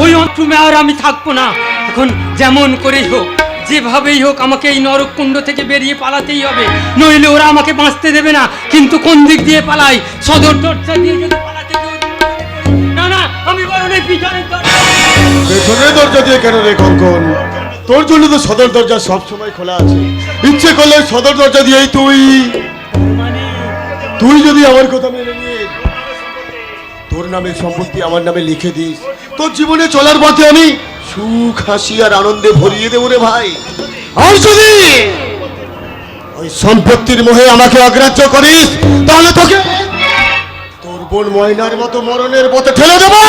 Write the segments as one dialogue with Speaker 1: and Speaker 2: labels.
Speaker 1: ওই অন্তুমে আর আমি থাকবো না। এখন যেমন করেই হোক, যেভাবেই হোক আমাকে এই নরককুণ্ড থেকে বেরিয়ে পালাতেই হবে, নইলে ওরা আমাকে বাঁচতে দেবে না। কিন্তু কোন দিক দিয়ে পালাই? সদর দরজা দিয়ে যদি পালাতে কেউ না, না, আমি বরং এই পিছনের দরজা।
Speaker 2: পেছনের দরজা দিয়ে কেন রে কঙ্কন? তোর জন্য তো সদর দরজা সবসময় খোলা আছে। ইচ্ছে করলে সদর দরজা দিয়েই তুই যদি আমার কথা মেনে নিয়ে তোর নামে সম্পত্তি আমার নামে লিখে দিস, তোর জীবনে চলার পথে আমি সুখ হাসি আর আনন্দে ভরিয়ে দেবো রে ভাই। আর যদি ওই সম্পত্তির মোহে আমাকে অগ্রাহ্য করিস, তাহলে তোকে তোর বোন ময়নার মতো মরণের পথে ঠেলে দেবো।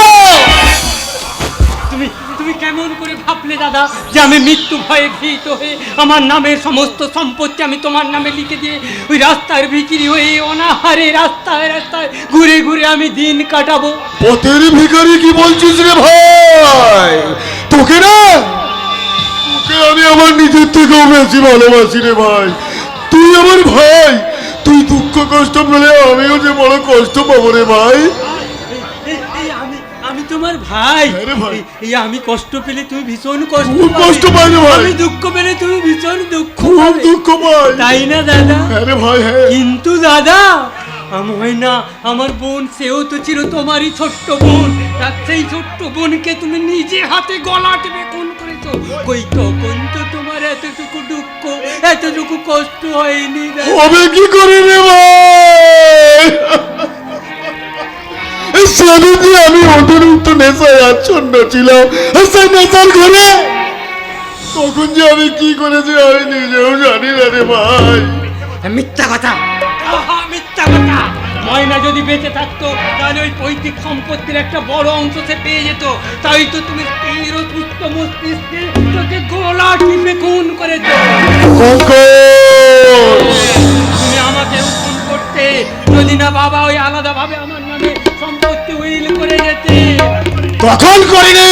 Speaker 1: তুমি কেমন করে ভাবলে দাদা যে আমি মৃত্যু ভয়ে ভীত হয়ে আমার নামের সমস্ত সম্পত্তি আমি তোমার নামে লিখে দিয়ে ওই রাস্তার ভিখিরি হয়ে অনাহারে রাস্তায় রাস্তায় ঘুরে ঘুরে আমি দিন কাটাবো?
Speaker 2: পথের ভিখারি কি বলছিস রে ভাই? তোকে না, তোকে আমি আমার নিজের থেকেও বেশি ভালোবাসি রে ভাই। তুই আমার ভাই, তুই দুঃখ কষ্ট পেলে আমিও যে বড় কষ্ট পাবো রে ভাই।
Speaker 1: আমি তোমার ভাই, এই আমি কষ্ট পেলে তুমি ভীষণ কষ্ট
Speaker 2: পাই রে ভাই।
Speaker 1: আমি দুঃখ পেলে তুমি ভীষণ
Speaker 2: খুব দুঃখ পাই,
Speaker 1: তাই না দাদা?
Speaker 2: আরে ভাই হ্যাঁ।
Speaker 1: কিন্তু দাদা হয় না, আমার বোন সেও তো ছিল তোমারই ছোট্ট বোন। সেই ছোট্ট বোনকে তুমি নিজে হাতে গলা টিপে খুন করেছো। কই তখন তো তোমার এতটুকু দুঃখ এতটুকু কষ্ট হয়নি।
Speaker 2: হবে কি করে রে ভাই? সেদিন আমি অতিরিক্ত নেশায় আচ্ছন্ন ছিলাম, সেই নেশার ঘরে তখন যে আমি কি করেছি আমি নিজেও জানি না রে ভাই।
Speaker 1: মিথ্যা কথা, মিথ্যা কথা। ময়না যদি বেঁচে থাকতো তাহলে ওই পৈতৃক সম্পত্তির একটা বড় অংশ সে পেয়ে যেত। তাই তো তুমি স্থির ও সুস্থ মস্তিষ্কে তোকে গলা টিপে খুন করেছো। তুমি আমাকে খুন করতে যদি না বাবা ওই আলাদাভাবে আমার নামে সম্পত্তি উইল করে যেতে।
Speaker 2: তখন করিনি,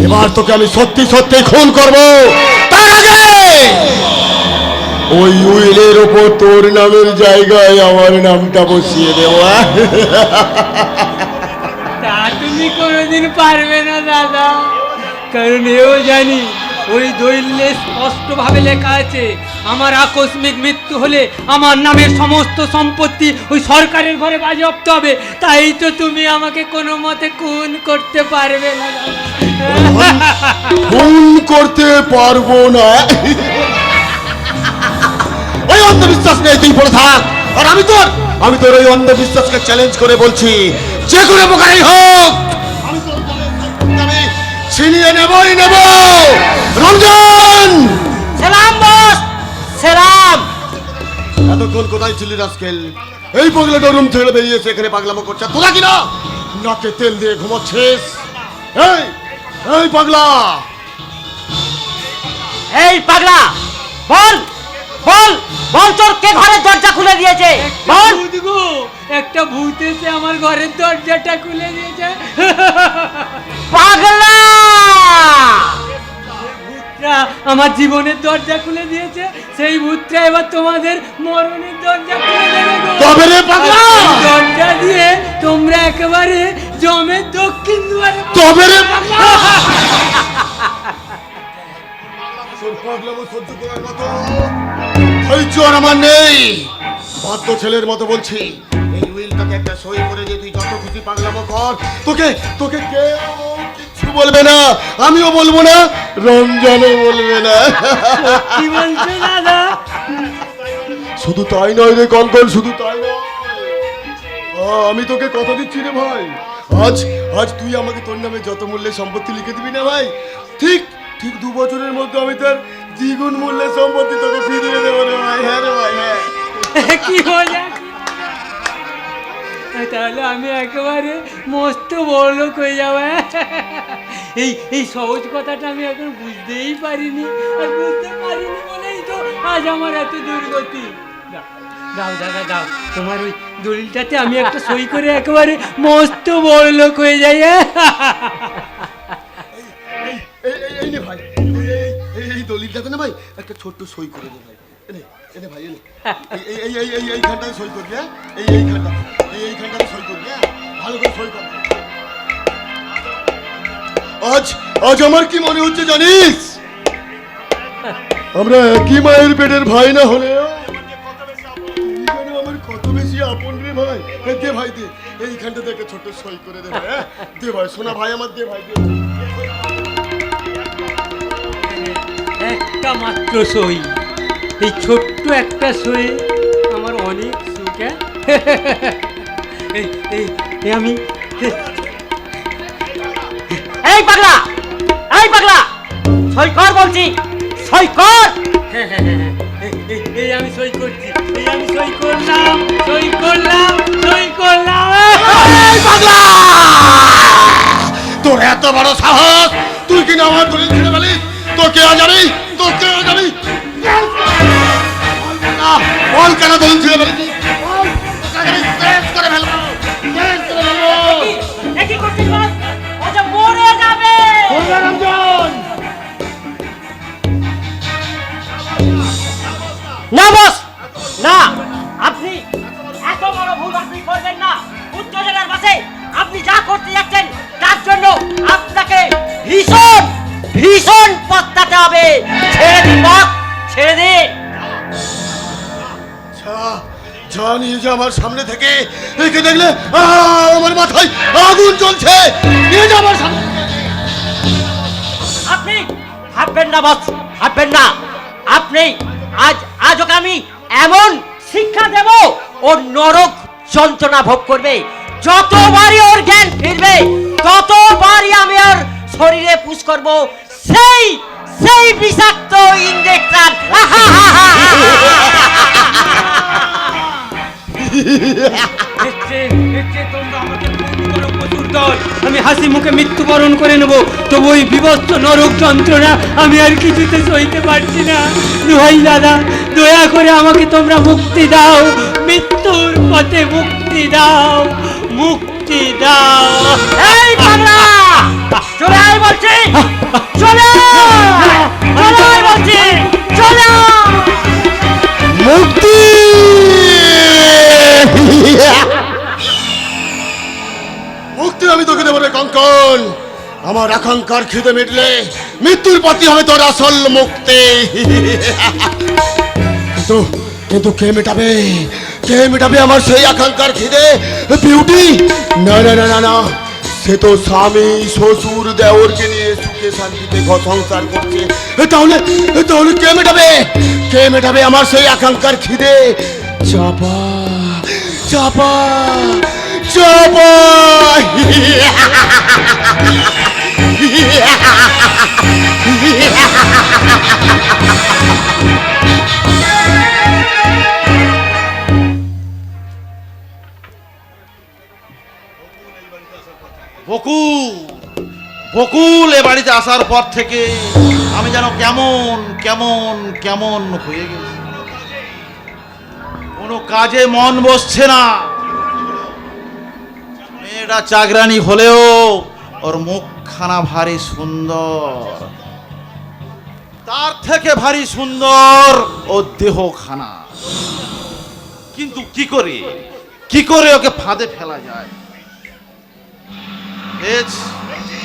Speaker 2: এবার তোকে আমি সত্যি সত্যি খুন করবো। তার আগে ওই উইলের ওপর তোর নামের জায়গায় আমার নামটা বসিয়ে দেব।
Speaker 1: তা তুমি কোনোদিন পারবে না দাদা, কারণ এও জানি ওই দলিলে স্পষ্টভাবে লেখা আছে আমার আকস্মিক মৃত্যু হলে আমার নামের সমস্ত সম্পত্তি ওই সরকারের ঘরে বাজেয়াপ্ত হবে। তাই তো তুমি আমাকে কোনো মতে খুন করতে পারবে না দাদা।
Speaker 2: খুন করতে পারবো না, ওই অন্ধবিশ্বাস নেই, তুই পড়ে থাক। আর আমি তোর ওই অন্ধবিশ্বাসকে চ্যালেঞ্জ করে বলছি, যে কোনো প্রকারই হোক আমি ছিনিয়ে নেবই নেব। রমজান,
Speaker 3: সালাম বস, সালাম।
Speaker 2: এতক্ষণ কোথায় ছিলি রাস্কেল? এই পাগলাটা রুম থেকে বেরিয়েছে, এখানে পাগলামো করছে। তোরা কিনা নাকে তেল দিয়ে ঘুমাচ্ছিস? এই পাগলা,
Speaker 3: এই পাগলা, বল বল বল, তোর কে ঘরের দরজা খুলে দিয়েছে? বল।
Speaker 1: একটা ভূত এসে আমার ঘরের দরজাটা খুলে দিয়েছে।
Speaker 3: পাগলা,
Speaker 1: ভূতরা আমার জীবনের দরজা খুলে দিয়েছে, সেই ভূতরা এবার তোমাদের মরণের দরজা খুলে দেবে।
Speaker 2: তবে রে পাগলা,
Speaker 1: দরজা দিয়ে তোমরা একেবারে জমের দক্ষিণ দুয়ারে।
Speaker 2: তবে রে পাগলা, পাগলামো সহ্য করার মতো ধৈর্য আর আমার নেই। বাধ্য ছেলের মতো বলছি, এই উইলটাকে একটা সই করে যে তুই যত খুশি পাগলামো কর। তোকে কেউ কিছু বলবে না, আমিও বলবো না, রমজানও বলবে না।
Speaker 1: কি বলছো দাদা?
Speaker 2: শুধু তাই নয় রে কঙ্কন, শুধু তাই নয়, আমি তোকে কথা দিচ্ছি রে ভাই, আজ তুই আমাকে তোর নামে যত মূল্যে সম্পত্তি লিখে দিবি না ভাই, ঠিক 2 বছরের মধ্যে আমি তার দ্বিগুণ মূল্যের সম্পত্তি তোকে ফিরিয়ে দেবো রে ভাই। হ্যাঁ রে ভাই, হ্যাঁ।
Speaker 1: কি মজা! তাহলে আমি একেবারে মস্ত বড়লোক হয়ে যাবো। এই সহজ কথাটা আমি এখন বুঝতেই পারিনি, আর বুঝতে পারিনি বলেই তো আজ আমার এত দুর্গতি। দাও দাদা দাও, তোমার ওই দলিলটাতে আমি একটা সই করে একেবারে মস্ত বড়লোক হয়ে যাই।
Speaker 2: এই নে ভাই, এই দলিলটাতে না ভাই একটা ছোট্ট সই করে দে ভাই। এনে ভাই, এইখানটাতে সই করবি। হ্যাঁ, এইখানটাতে সই করবি। হ্যাঁ, ভালো করে সই কর। আজ আজ আমার কি মনে হচ্ছে জানিস, আমরা একই মায়ের পেটের ভাই না হলেও তুই যেন আমার কত বেশি আপন রে ভাই। দে ভাই দে, এইখানটাতে একটা ছোট্ট সই করে দে ভাই। হ্যাঁ? দে ভাই, শোনা ভাই আমার, দে ভাই দে।
Speaker 1: একটা মাত্র সই, এই ছোট্ট একটা সই আমার অনেক সুখ। হ্যাঁ? এই আমি
Speaker 3: এই পাগলা, এই পাগলা, সই কর বলছি, সই কর।
Speaker 1: এই আমি সই করছি, এই আমি সই করলাম, সই করলাম, সই করলাম।
Speaker 2: এই পাগলা, তোর এত বড় সাহস, তুই কিনা আমার দলিল ছিঁড়ে ফেলিস? তোকে আজ আমি, তোকে আজ আমি বল কেন দলিল ছিঁড়ে ফেলিস?
Speaker 3: এ কি করছিস বল? ও যে মরে যাবে। না বস, না, আপনি এত বড় ভুল আপনি করবেন না। উত্তেজনার মাঝে আপনি যা করতে যাচ্ছেন তার জন্য আপনাকে ভীষণ ভীষণ পস্তাতে হবে। ছেড়ে দিন বস, ছেড়ে দিন।
Speaker 2: যা নিয়ে যা আমার সামনে থেকে, একে দেখলে আমার মাথায় আগুন জ্বলছে। নিয়ে যা আমার সামনে থেকে।
Speaker 3: আপনি ভাববেন না বস, ভাববেন না। আপনি আজ ওকে আমি এমন শিক্ষা দেব, ওর নরক যন্ত্রণা ভোগ করবে। যতবারই ওর জ্ঞান ফিরবে ততবারই আমি ওর শরীরে পুশ করব সেই সেই বিষাক্ত ইঞ্জেকশন।
Speaker 1: আমি হাসি মুখে মৃত্যুবরণ করে নেব, তবু ওই বিভৎস নরক যন্ত্রণা আমি আর কিছুতে সইতে পারছি না। দোহাই দাদা, দয়া করে আমাকে তোমরা মুক্তি দাও, মৃত্যুর পথে মুক্তি দাও, মুক্তি দাও।
Speaker 3: এই পাগলা, চলে আয় বলছি, চলে আয়, চলে আয় বলছি, চলে আয়।
Speaker 2: মুক্তি মুক্তি আমি তোকে দেবো রে কঙ্কন। আমার আকাঙ্ক্ষার খিদে মিটলে মৃত্যুর পথই হবে তোর আসল মুক্তি। কিন্তু কিন্তু কে মেটাবে, কে মেটাবে আমার সেই আকাঙ্ক্ষার খিদে? বিউটি? না না না না না, সে তো স্বামী শ্বশুর দেওরকে নিয়ে সুখে শান্তিতে ঘর সংসার করছে। তাহলে তাহলে কে মেটাবে, কে মেটাবে আমার সেই আকাঙ্ক্ষার খিদে? চাপা চাপা চাপা।
Speaker 4: বকুল, বকুল এ বাড়িতে আসার পর থেকে আমি যেন কেমন কেমন কেমন হয়ে গেছি। কোনো কাজে মন বসছে না। মেয়েটা চাকরানি হলেও ওর মুখখানা ভারী সুন্দর, তার থেকে ভারী সুন্দর ওর দেহখানা। কিন্তু কি করে ওকে ফাঁদে ফেলা যায়?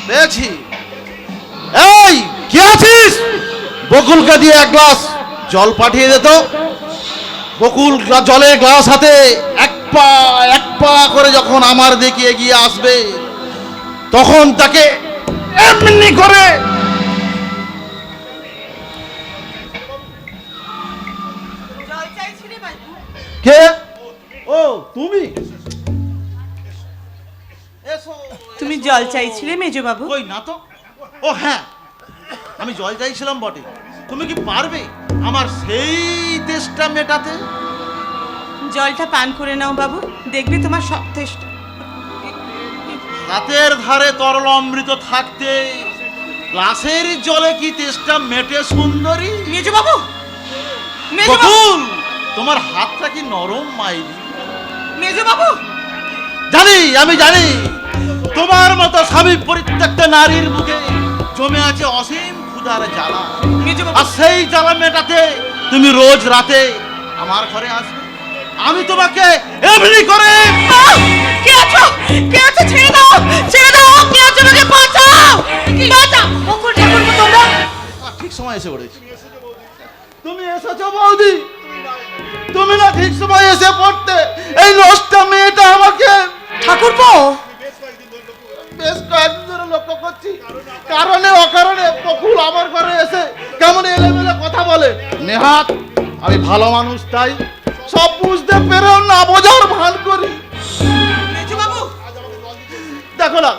Speaker 4: পেয়েছি। এই কে আছিস? বকুলকে দিয়ে এক গ্লাস জল পাঠিয়ে দে তো। বকুল জলের গ্লাস হাতে এক পা করে যখন আমার দিকে এগিয়ে আসবে তখন তাকে এমনি করে কে? ও তুমি?
Speaker 5: তুমি জল চাইছিলে মেজবাবু?
Speaker 4: কই না তো। ও হ্যাঁ, আমি জল চাইছিলাম বটে। তুমি কি পারবে আমার সেই তেষ্টা মেটাতে?
Speaker 5: জলটা পান করে নাও বাবু, দেখবে তোমার সব তেষ্টা।
Speaker 4: রাতের ধারে তরল অমৃত থাকতে গ্লাসের জলে কি তেষ্টা মেটে সুন্দরী?
Speaker 5: মেজবাবু,
Speaker 4: বকুল, তোমার হাতটা কি নরম মাইরি?
Speaker 5: মেজবাবু,
Speaker 4: আমি জানি তোমার মতো স্বামী পরিত্যক্তা নারীর মুখে জমে আছে অসীম ক্ষুধার জ্বালা। আর সেই জ্বালা মেটাতে তুমি রোজ রাতে আমার ঘরে আসবে। আমি তোমাকে এমনি করে
Speaker 5: কে আছো? কে আছো? ছেড়ে দাও, ছেড়ে দাও, কে আছো? আমাকে বাঁচাও।
Speaker 4: সময় এসে পড়েছি। তুমি এসেছো বৌদি, তুমি না ঠিক সময় এসে পড়তে এই নষ্ট মেয়েটা আমাকে
Speaker 6: ঠাকুরপো,
Speaker 4: বেশ কয়েকদিন ধরে লক্ষ্য করছি, কারণে অকারণে বকুল আমার ঘরে এসে কেমন এলেমেলে কথা বলে। নেহাত আমি ভালো মানুষ, তাই সব বুঝতে পেরেও না বোঝার ভান করি।
Speaker 5: মেজো বাবু,
Speaker 4: দেখো না,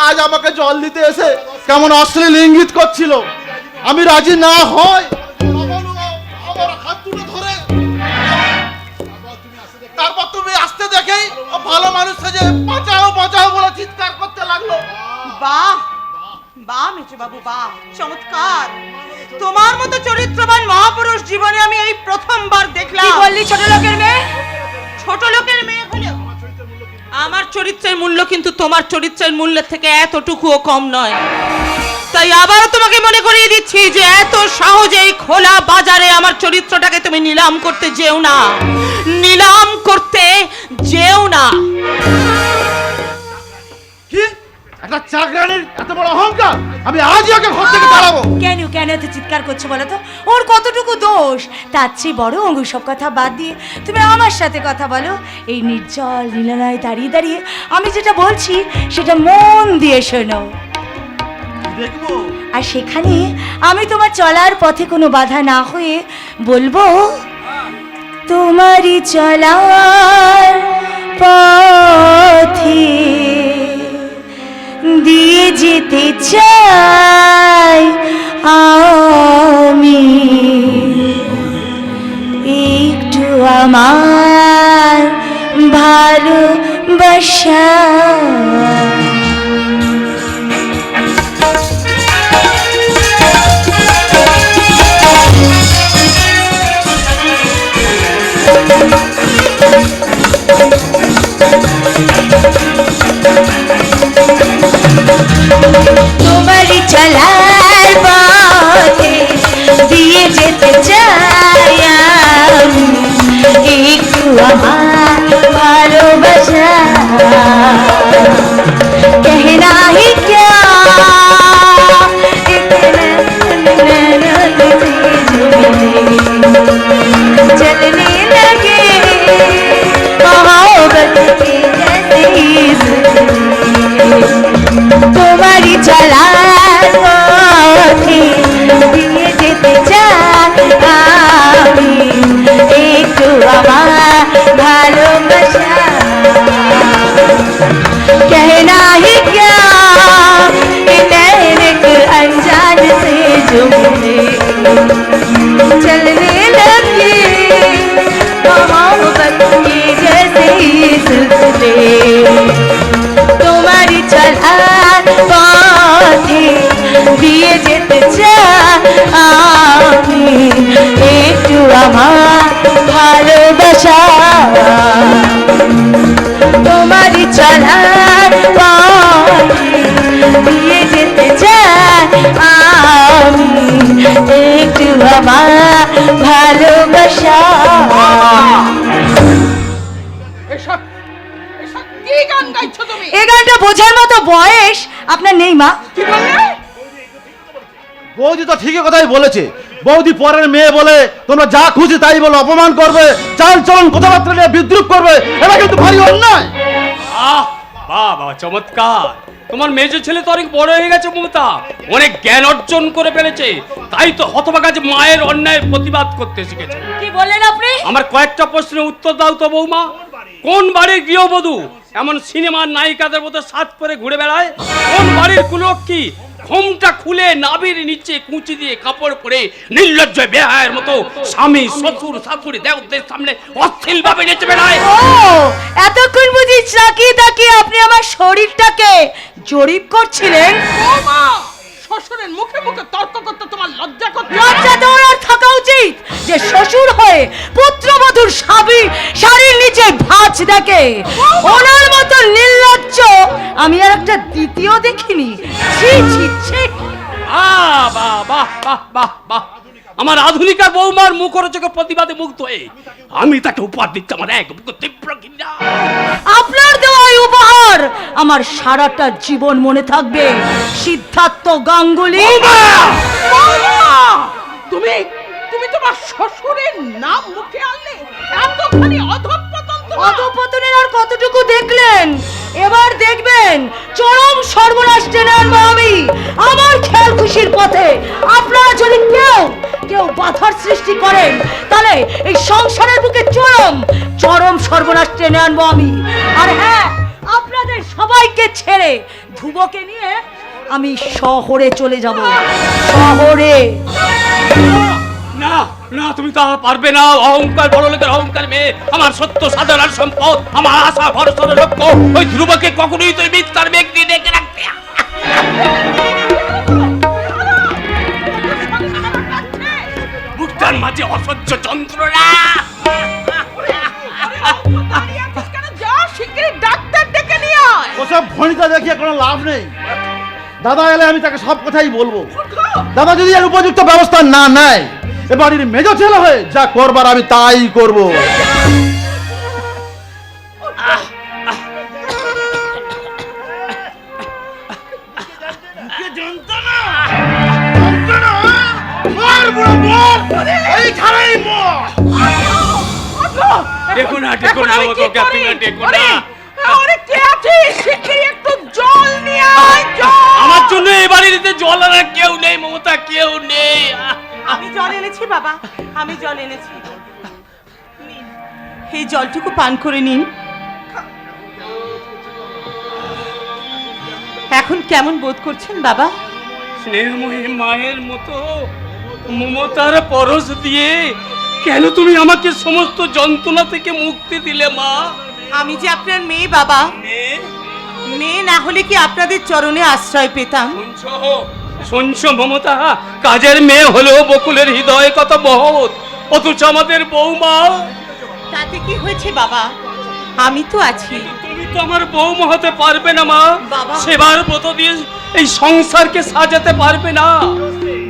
Speaker 4: আজ আমাকে জল দিতে এসে কেমন অশ্লীল ইঙ্গিত করছিল। আমি রাজি না হয় আমার হাত দুটো ধরে, তারপর তুমি আসতে দেখেই ভালো মানুষ সেজে বাঁচাও বাঁচাও বলে চিৎকার করতে লাগলো।
Speaker 5: বাহ বাহ মেজো বাবু, বাহ, চমৎকার। তোমার মতো চরিত্রবান মহাপুরুষ জীবনে আমি এই প্রথমবার
Speaker 6: কি
Speaker 5: দেখলাম।
Speaker 6: বললি ছোট লোকের মেয়ে?
Speaker 5: ছোট লোকের মেয়ে হলেও আমার চরিত্রের মূল্য কিন্তু তোমার চরিত্রের মূল্যের থেকে এতটুকুও কম নয়। তাই আবারও তোমাকে মনে করিয়ে দিচ্ছি যে এত সহজেই খোলা বাজারে আমার চরিত্রটাকে তুমি নিলাম করতে যেও না, নিলাম করতে যেও না।
Speaker 4: কি একটা চাকরানির এত বড় অহংকার! আমি আজই ওকে ঘর থেকে তাড়াবো।
Speaker 6: কেন কেন এত চিৎকার করছো বলো তো? ওর কতটুকু দোষ? তার চেয়ে বড় সব কথা বাদ দিয়ে তুমি আমার সাথে কথা বলো। এই নির্জল নীলালয়ে দাঁড়িয়ে দাঁড়িয়ে আমি যেটা বলছি সেটা মন দিয়ে শোনো।
Speaker 4: দেখবো
Speaker 6: আর সেখানে আমি তোমার চলার পথে কোনো বাধা না হয়ে বলবো, তোমারই চলার পথে দিয়ে যেতে চাই আমি, একটু আমার ভালোবাসা। তোমারই চলার পথে দিয়ে যেতে চাই আমি, একটু আমার ভালোবাসা। कहना ही क्या चलने लगे मोहब्बत की तुम्हारी चलार पथे দিয়ে যেতে চাই আমি, একটু আমার ভালোবাসা। कहना ही क्या एक अनजान से जो मिले चलने लगे मोहब्बत की जैसे सिलसिले। तुम्हारी चलार पथे দিয়ে যেতে চাই আমি, একটু আমার ভালোবাসা। তোমারই চলার পথে দিয়ে যেতে চাই আমি, একটু আমার ভালোবাসা।
Speaker 5: কি গান গাইছো তুমি?
Speaker 6: এই গানটা বোঝার মতো বয়স আপনার নেই মা।
Speaker 5: কি বললে?
Speaker 4: বৌদি তো ঠিকই কথাই বলেছে। বৌদি পরের মেয়ে বলে তোমরা যা খুশি তাই বলে অপমান করবে, চাল চলন কথাবার্তা নিয়ে বিদ্রুপ করবে, এটা কিন্তু ভারী অন্যায়।
Speaker 1: আহ, বাহ বাহ, চমৎকার। তোমার মেজো ছেলে তো অনেক বড় হয়ে গেছে মমতা, অনেক জ্ঞান অর্জন করে ফেলেছে, তাই তো হতভাগা যে মায়ের অন্যায়ের প্রতিবাদ করতে শিখেছে।
Speaker 6: কি বললেন আপনি?
Speaker 1: আমার কয়েকটা প্রশ্নের উত্তর দাও তো বৌমা। কোন বাড়ির গৃহবধূ এমন সিনেমার নায়িকাদের মতো সাজ করে ঘুরে বেড়ায়? কোন বাড়ির কুলক্ষী ঘোমটা খুলে নাভির নিচে কুঁচি দিয়ে কাপড় পরে নির্লজ্জ বেহায়ের মতো স্বামী শ্বশুর শাশুড়ি দেওদের সামনে অশ্লীল ভাবে নেচে বেড়ায়?
Speaker 6: ও, এতক্ষণ বুঝি চাকি তাকিয়ে আপনি আমার শরীরটাকে জরিপ করছিলেন?
Speaker 5: বাবা, শ্বশুরের মুখে মুখে তর্ক করতে তোমার লজ্জা করতে?
Speaker 6: লজ্জা তোর আর থাকা উচিত যে শ্বশুর হয়ে পুত্রবধূর শাড়ির নিচে ভাঁজ দেখে। ওনার মতো নির্লজ্জ আমি আর একটা দ্বিতীয় দেখিনি। ছি ছি ছি।
Speaker 1: বাহ বাহ বাহ বাহ বাহ বাহ। আমার আধুনিকা বৌমার মুখরোচকের প্রতিবাদে মুগ্ধ হয়ে আমি তাকে উপহার দিচ্ছি আমার এক বুক তীব্র ঘৃণা।
Speaker 6: আপনার দেওয়া এই উপহার আমার সারাটা জীবন মনে থাকবে। সিদ্ধার্থ গাঙ্গুলি।
Speaker 5: তুমি তুমি তোমার শ্বশুরের নাম মুখে আনলে, এতখানি অধঃপতন তোমার।
Speaker 6: অধঃপতনের আর কতটুকু দেখলেন? এবার দেখবেন চরম সর্বনাশ টেনে আনবো আমি আমার খেয়াল খুশির পথে। আপনারা যদি কেউ বাধার সৃষ্টি করেন, তাহলে এই সংসারের বুকে চরম সর্বনাশ টেনে আনবো আমি। আর হ্যাঁ, আপনাদের সবাইকে ছেড়ে ধ্রুবকে নিয়ে আমি শহরে চলে যাব। শহরে
Speaker 1: না না, তুমি তা পারবে না। অহংকার, বড় লোকের অহংকার মেয়ে। আমার সত্য সাধারণ সম্পদ, আমার আশা ভরসার লক্ষ্য। ওই ধ্রুবকে কখনোই তুই মিথ্যার ব্যক্তি ডেকে রাখবে। বুকটার মাঝে অসহ্য যন্ত্রণা।
Speaker 5: যা শিগগিরই ডাক্তার ডেকে নিয়ে আয়।
Speaker 4: ওসব ভনিতা দেখিয়ে কোনো লাভ নেই। দাদা এলে আমি তাকে সব কথাই বলবো। দাদা যদি এর উপযুক্ত ব্যবস্থা না নেয়, এ বাড়ির মেজ ছেলে হয়ে যা করবার আমি তাই করব।
Speaker 1: দেখো না, দেখো না, ও তো ক্যাপ্টেন, দেখো না।
Speaker 5: ওরে কে আছিস? শিগগিরই একটু জল নিয়ে আয়, জল।
Speaker 1: আমার জন্য এই বাড়িতে জল আনার কেউ নেই মমতা, কেউ নেই।
Speaker 5: আমি জল এনেছি বাবা, আমি জল এনেছি। নিন, এই জলটুকু পান করে নিন। এখন কেমন বোধ করছেন বাবা?
Speaker 1: স্নেহময়ী মায়ের মতো মমতার পরশ দিয়ে কেন তুমি আমাকে সমস্ত যন্ত্রণা থেকে মুক্তি দিলে মা?
Speaker 5: আমি যে আপনার মেয়ে বাবা,
Speaker 1: মেয়ে?
Speaker 5: মেয়ে না হলে কি আপনাদের চরণে আশ্রয় পেতাম?
Speaker 1: শুনছো মমতা, কাজের মেয়ে হলেও বকুলের হৃদয়ে কত মহৎ, অথচ আমাদের বৌমা।
Speaker 5: তাতে কি হয়েছে বাবা, আমি তো আছি।
Speaker 1: তুমি তো আমার বৌমা হতে পারবে না মা।
Speaker 5: বাবা।
Speaker 1: সেবার ব্রত দিয়ে এই সংসারকে সাজাতে পারবে না।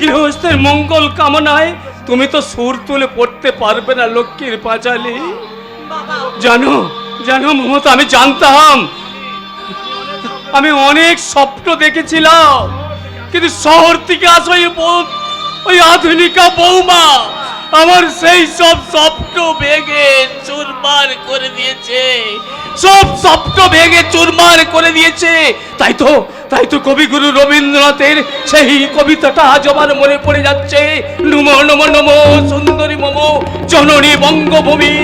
Speaker 1: গৃহস্থের মঙ্গল কামনায় তুমি তো সুর তুলে পড়তে পারবে না লক্ষ্মীর পাঁচালি।
Speaker 5: বাবা,
Speaker 1: জানো জানো মমতা, আমি জানতাম, আমি অনেক স্বপ্ন দেখেছিলাম, কিন্তু শহর থেকে আসা ওই আধুনিকা বৌমা আমার সেই সব স্বপ্ন ভেঙে চুরমার করে দিয়েছে। সব স্বপ্ন ভেঙে চুরমার করে দিয়েছে। তাই তো কবিগুরু রবীন্দ্রনাথের সেই কবিতাটা আজ আমার মনে পড়ে যাচ্ছে। নমো নমো নমো সুন্দরী মম জননী বঙ্গভূমি,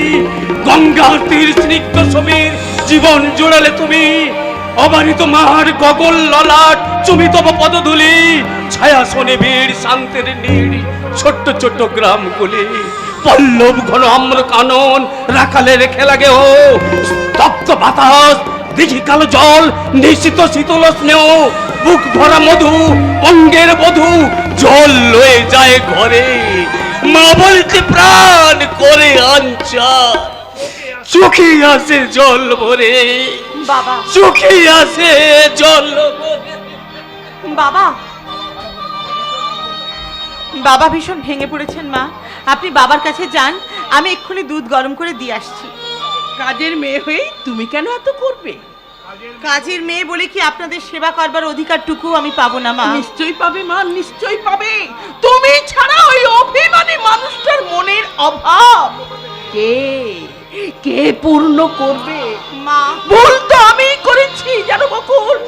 Speaker 1: গঙ্গার তীর স্নিগ্ধ সমীর জীবন জোড়ালে তুমি। অবারিত মার গগল ললাট চুমিত পদধূলি, ছায়া শোনে বীর শান্তের নীড় ছোট্ট ছোট্ট গ্রামগুলি। পল্লব ঘন আম্র কানন রাখালে রেখে লাগে ও তপ্ত বাতাস, দিঘি কালো জল নিশ্চিত শীতল স্নেহ, বুক ভরা মধু অঙ্গের বধু জল লয়ে যায় ঘরে। মা বলতে প্রাণ করে আঞ্চা, চোখে আসে জল ভরে,
Speaker 5: বাবা,
Speaker 1: চোখে আসে জল ভরে।
Speaker 5: বাবা, বাবা ভীষণ ভেঙে পড়েছেন মা। আপনি বাবার কাছে যান, আমি এক্ষুনি দুধ গরম করে দিয়ে আসছি।
Speaker 7: কাজের মেয়ে হয়ে তুমি কেন এত করবে?
Speaker 5: কাজের মেয়ে বলে কি আপনাদের সেবা করবার অধিকারটুকু আমি পাবো না মা?
Speaker 7: নিশ্চয়ই পাবে মা, নিশ্চয়ই পাবে। তুমি ছাড়া ওই অভিমানী মানুষটার মনের অভাব কে পূর্ণ করবে?
Speaker 5: মা,
Speaker 7: ভুল তো আমি করেছি জানো বকুল।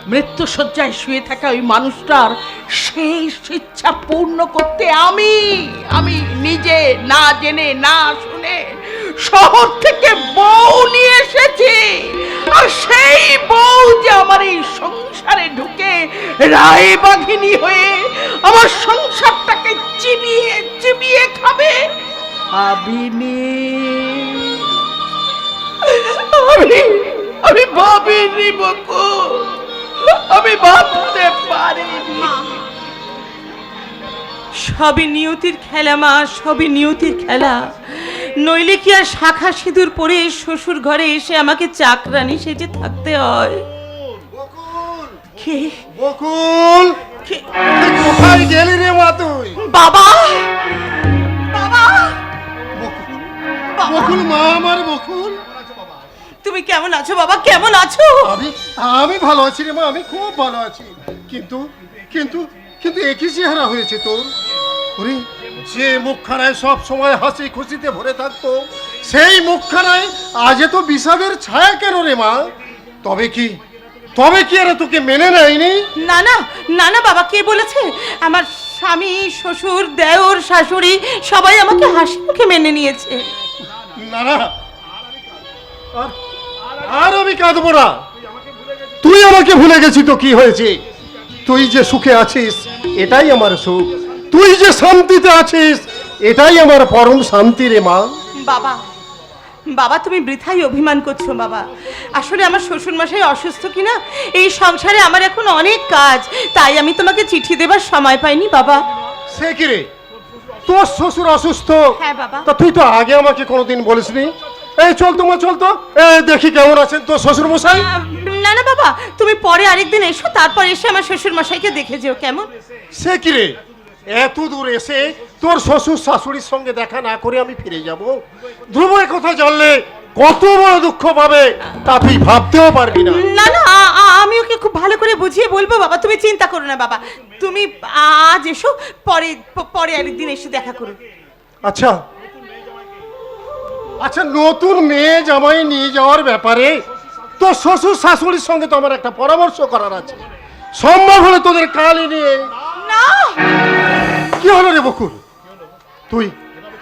Speaker 7: মৃত্যু শয্যায় শুয়ে থাকা ওই মানুষটার সেই ইচ্ছা পূর্ণ করতে আমি নিজে না জেনে না শুনে শহর থেকে বউ নিয়ে এসেছি। আর সেই বউ যে আমার এই সংসারে ঢুকে রায় বাঘিনী হয়ে আমার সংসারটাকে চিবিয়ে চিবিয়ে খাবে, ভাবিনি। আমি ভাবিনি বকুল, আমি ভাবতে পারিনি।
Speaker 5: সবই নিয়তির খেলা মা, সবই নিয়তির খেলা। নইলে কি আর শাখা সিঁদুর পরে শ্বশুর ঘরে এসে আমাকে চাকরানি সেজে থাকতে হয়? কে?
Speaker 2: বকুল,
Speaker 5: কে-
Speaker 2: কোথায় গেলি রে মা তুই?
Speaker 5: বাবা, বাবা,
Speaker 2: বকুল মা আমার, বকুল
Speaker 5: তুমি কেমন আছো বাবা, কেমন আছো?
Speaker 2: আমি ভালো আছি রে মা, আমি খুব ভালো আছি। কিন্তু কিন্তু কিন্তু একই চেহারা হয়েছে তোর। ওরে, যে মুখখানায় সব সময় হাসি খুশিতে ভরে থাকতো, সেই মুখখানায় আজ তো বিষাদের ছায়া কেন রে মা? তবে কি এরা তোকে মেনে নেয়নি?
Speaker 5: না না না না বাবা, কে বলেছে? আমার স্বামী, শ্বশুর, দেওর, শাশুড়ি সবাই আমাকে হাসি মুখে মেনে নিয়েছে।
Speaker 2: না না, আর আমি কাঁদবো না। তুই আমাকে ভুলে গেছি তো কি হয়েছে? তুই যে সুখে আছিস এটাই আমার সুখ, তুই যে শান্তিতে আছিস এটাই আমার পরম শান্তি রে মা।
Speaker 5: বাবা বাবা, তুমি বৃথাই অভিমান করছো বাবা। আসলে আমার শ্বশুর মশাই অসুস্থ কিনা, এই সংসারে আমার এখন অনেক কাজ, তাই আমি তোমাকে চিঠি দেবার সময় পাইনি বাবা।
Speaker 2: সে কি রে, তোর শ্বশুর অসুস্থ?
Speaker 5: হ্যাঁ বাবা।
Speaker 2: তা তুই তো আগে আমাকে কোনোদিন বলিসনি। এই চল তো মা, চল তো, দেখি কেমন আছেন তোর শ্বশুর মশাই।
Speaker 5: না না বাবা, তুমি পরে আরেকদিন এসো, তারপর এসে আমার শ্বশুর মশাইকে দেখে যেও কেমন।
Speaker 2: সে কি রে, এত দূর এসে তোর শ্বশুর শাশুড়ির সঙ্গে দেখা না করে আমি ফিরে যাব? ধ্রুব কথা জানলে কত বড় দুঃখ পাবে তা তুই ভাবতেও পারবি না।
Speaker 5: না না, আমি ওকে খুব ভালো করে বুঝিয়ে বলবো বাবা, তুমি চিন্তা করো না বাবা। তুমি আজ এসো, পরে আরেকদিন এসে দেখা করো।
Speaker 2: আচ্ছা আচ্ছা, নতুন মেয়ে জামাই নিয়ে যাওয়ার ব্যাপারে তোর শ্বশুর শাশুড়ির সঙ্গে তো আমার একটা পরামর্শ করার আছে। সম্ভব হলে তোদের কালই নিয়ে।
Speaker 5: না,
Speaker 2: কি হলো রে বকুল,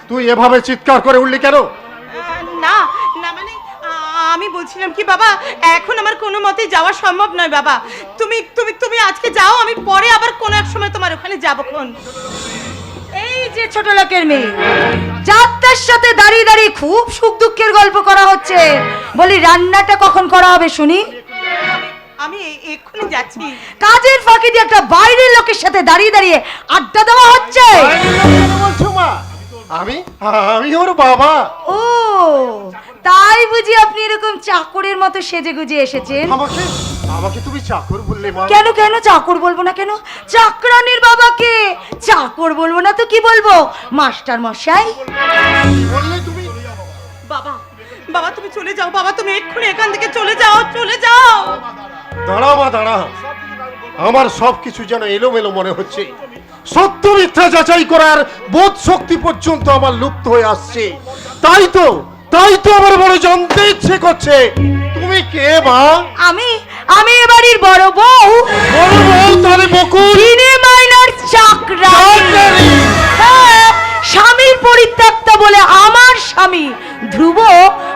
Speaker 2: তুই এভাবে চিৎকার করে উঠলি কেন?
Speaker 5: না না মানে আমি বলছিলাম কি বাবা, এখন আমার কোনো মতে যাওয়া সম্ভব নয় বাবা। তুমি তুমি তুমি আজকে যাও, আমি পরে আবার কোনো এক সময় তোমার ওখানে যাবো। কোন
Speaker 6: এই যে ছোট লোকের মেয়ে, যাত্রার সাথে দাঁড়িয়ে দাঁড়িয়ে খুব সুখ দুঃখের গল্প করা হচ্ছে। বলি রান্নাটা কখন করা হবে শুনি?
Speaker 5: আমি এক্ষুনি যাচ্ছি।
Speaker 6: কাজের ফাঁকি দিয়ে একটা বাইরের লোকের সাথে দাঁড়িয়ে দাঁড়িয়ে আড্ডা দেওয়া হচ্ছে।
Speaker 2: বলছো মা? আমি ওর বাবা।
Speaker 6: ও তাই বুঝি আপনি এরকম চাকরের মতো সেজে গুজে এসেছেন?
Speaker 2: আমাকে তুমি চাকর বললে মা?
Speaker 6: কেন কেন চাকর বলবো না কেন? চাকরানির বাবাকে চাকর বলবো না তো কি বলবো? মাস্টার মশাই
Speaker 2: বললে তুমি?
Speaker 5: বাবা বাবা, তুমি চলে যাও বাবা, তুমি এক্ষুনি এখান থেকে চলে যাও, চলে যাও।
Speaker 2: দাঁড়া মা, দাঁড়া। আমার সবকিছু যেন এলোমেলো মনে হচ্ছে। সত্য মিথ্যা যাচাই করার বোধ শক্তি পর্যন্ত আমার লুপ্ত হয়ে আসছে। তাই তো আমার বড় জানতে ইচ্ছে করছে, তুমি কে মা?
Speaker 6: আমি এ বাড়ির বড় বউ।
Speaker 2: বড় বউ? তাহলে বকুল
Speaker 6: দিনে মাইনার চাকরানি। হ্যাঁ, স্বামীর পরিত্যক্তা বলে আমার স্বামী ধ্রুব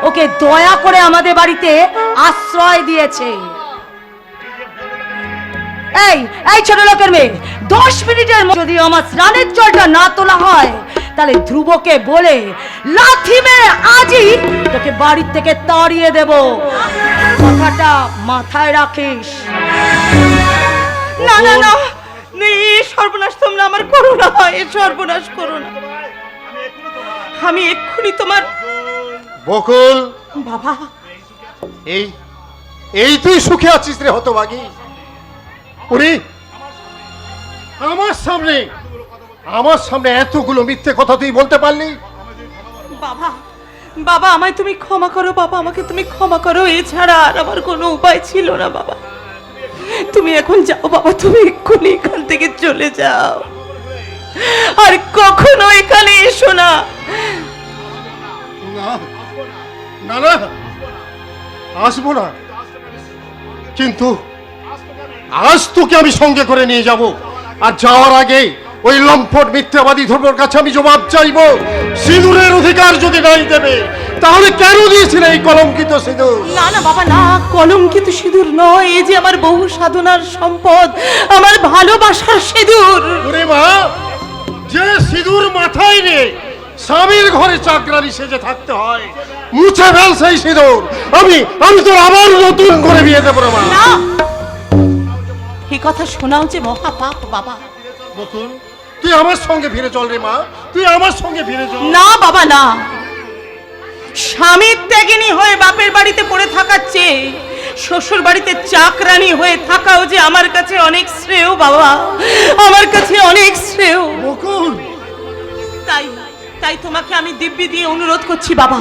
Speaker 6: ওকে দয়া করে আমাদের বাড়িতে আশ্রয় দিয়েছে। এই ছোট লোকের মেয়ে, 10 মিনিটের মধ্যে যদি আমার স্নানের জলটা না তোলা হয় তাহলে ধ্রুবকে বলে লাথি মেরে আজই তোকে বাড়ি থেকে তাড়িয়ে দেব। কথাটা মাথায় রাখিস।
Speaker 5: না না না, এই সর্বনাশ তোমরা আমার করো না, এই সর্বনাশ করো না। আমি এক্ষুনি তোমার
Speaker 2: বকুল।
Speaker 5: বাবা,
Speaker 2: এই তুই সুখে আছিস রে হতভাগী? ওরে, আমার সামনে এতগুলো মিথ্যে কথা তুই বলতে পারলি?
Speaker 5: বাবা বাবা, আমায় তুমি ক্ষমা করো বাবা, আমাকে তুমি ক্ষমা করো, এছাড়া আর আমার কোনো উপায় ছিল না বাবা। তুমি এখন যাও বাবা, তুমি এক্ষুনি এখান থেকে চলে যাও, আর কখনো এখানে এসো না।
Speaker 2: না না, আসবো না, কিন্তু আজ তোকে আমি সঙ্গে করে নিয়ে যাব। আর যাওয়ার আগে ওই লম্পট মিথ্যাবাদী ধর্মের কাছে আমি জবাব চাইবো। সিঁদুরের অধিকার যদি নাই দেবে তাহলে কেন দিয়েছিল এই কলঙ্কিত সিঁদুর?
Speaker 5: না না বাবা না, কলঙ্কিত সিঁদুর নয়, এই যে আমার বহু সাধনার সম্পদ, আমার ভালোবাসার সিঁদুর।
Speaker 2: ওরে মা, যে সিঁদুর মাথায় নিয়ে স্বামীর ঘরে চাকরানি সেজে থাকতে হয়, মুছে ফেল সেই সিঁদুর। আমি তোর আবার নতুন করে বিয়ে দেবো রে মা।
Speaker 5: না, এই কথা শোনাও যে মহাপাপ বাবা।
Speaker 2: বকুল, তুই আমার সঙ্গে ফিরে চল রে মা, তুই আমার সঙ্গে ফিরে চল।
Speaker 5: না বাবা না, স্বামীর ত্যাগিনী হয়ে বাপের বাড়িতে পড়ে থাকার চেয়ে শ্বশুর বাড়িতে চাকরানি হয়ে থাকাও যে আমার কাছে অনেক শ্রেয় বাবা, আমার কাছে অনেক শ্রেয়।
Speaker 2: বকুল,
Speaker 5: তাই তোমাকে আমি দিব্যি দিয়ে অনুরোধ করছি বাবা,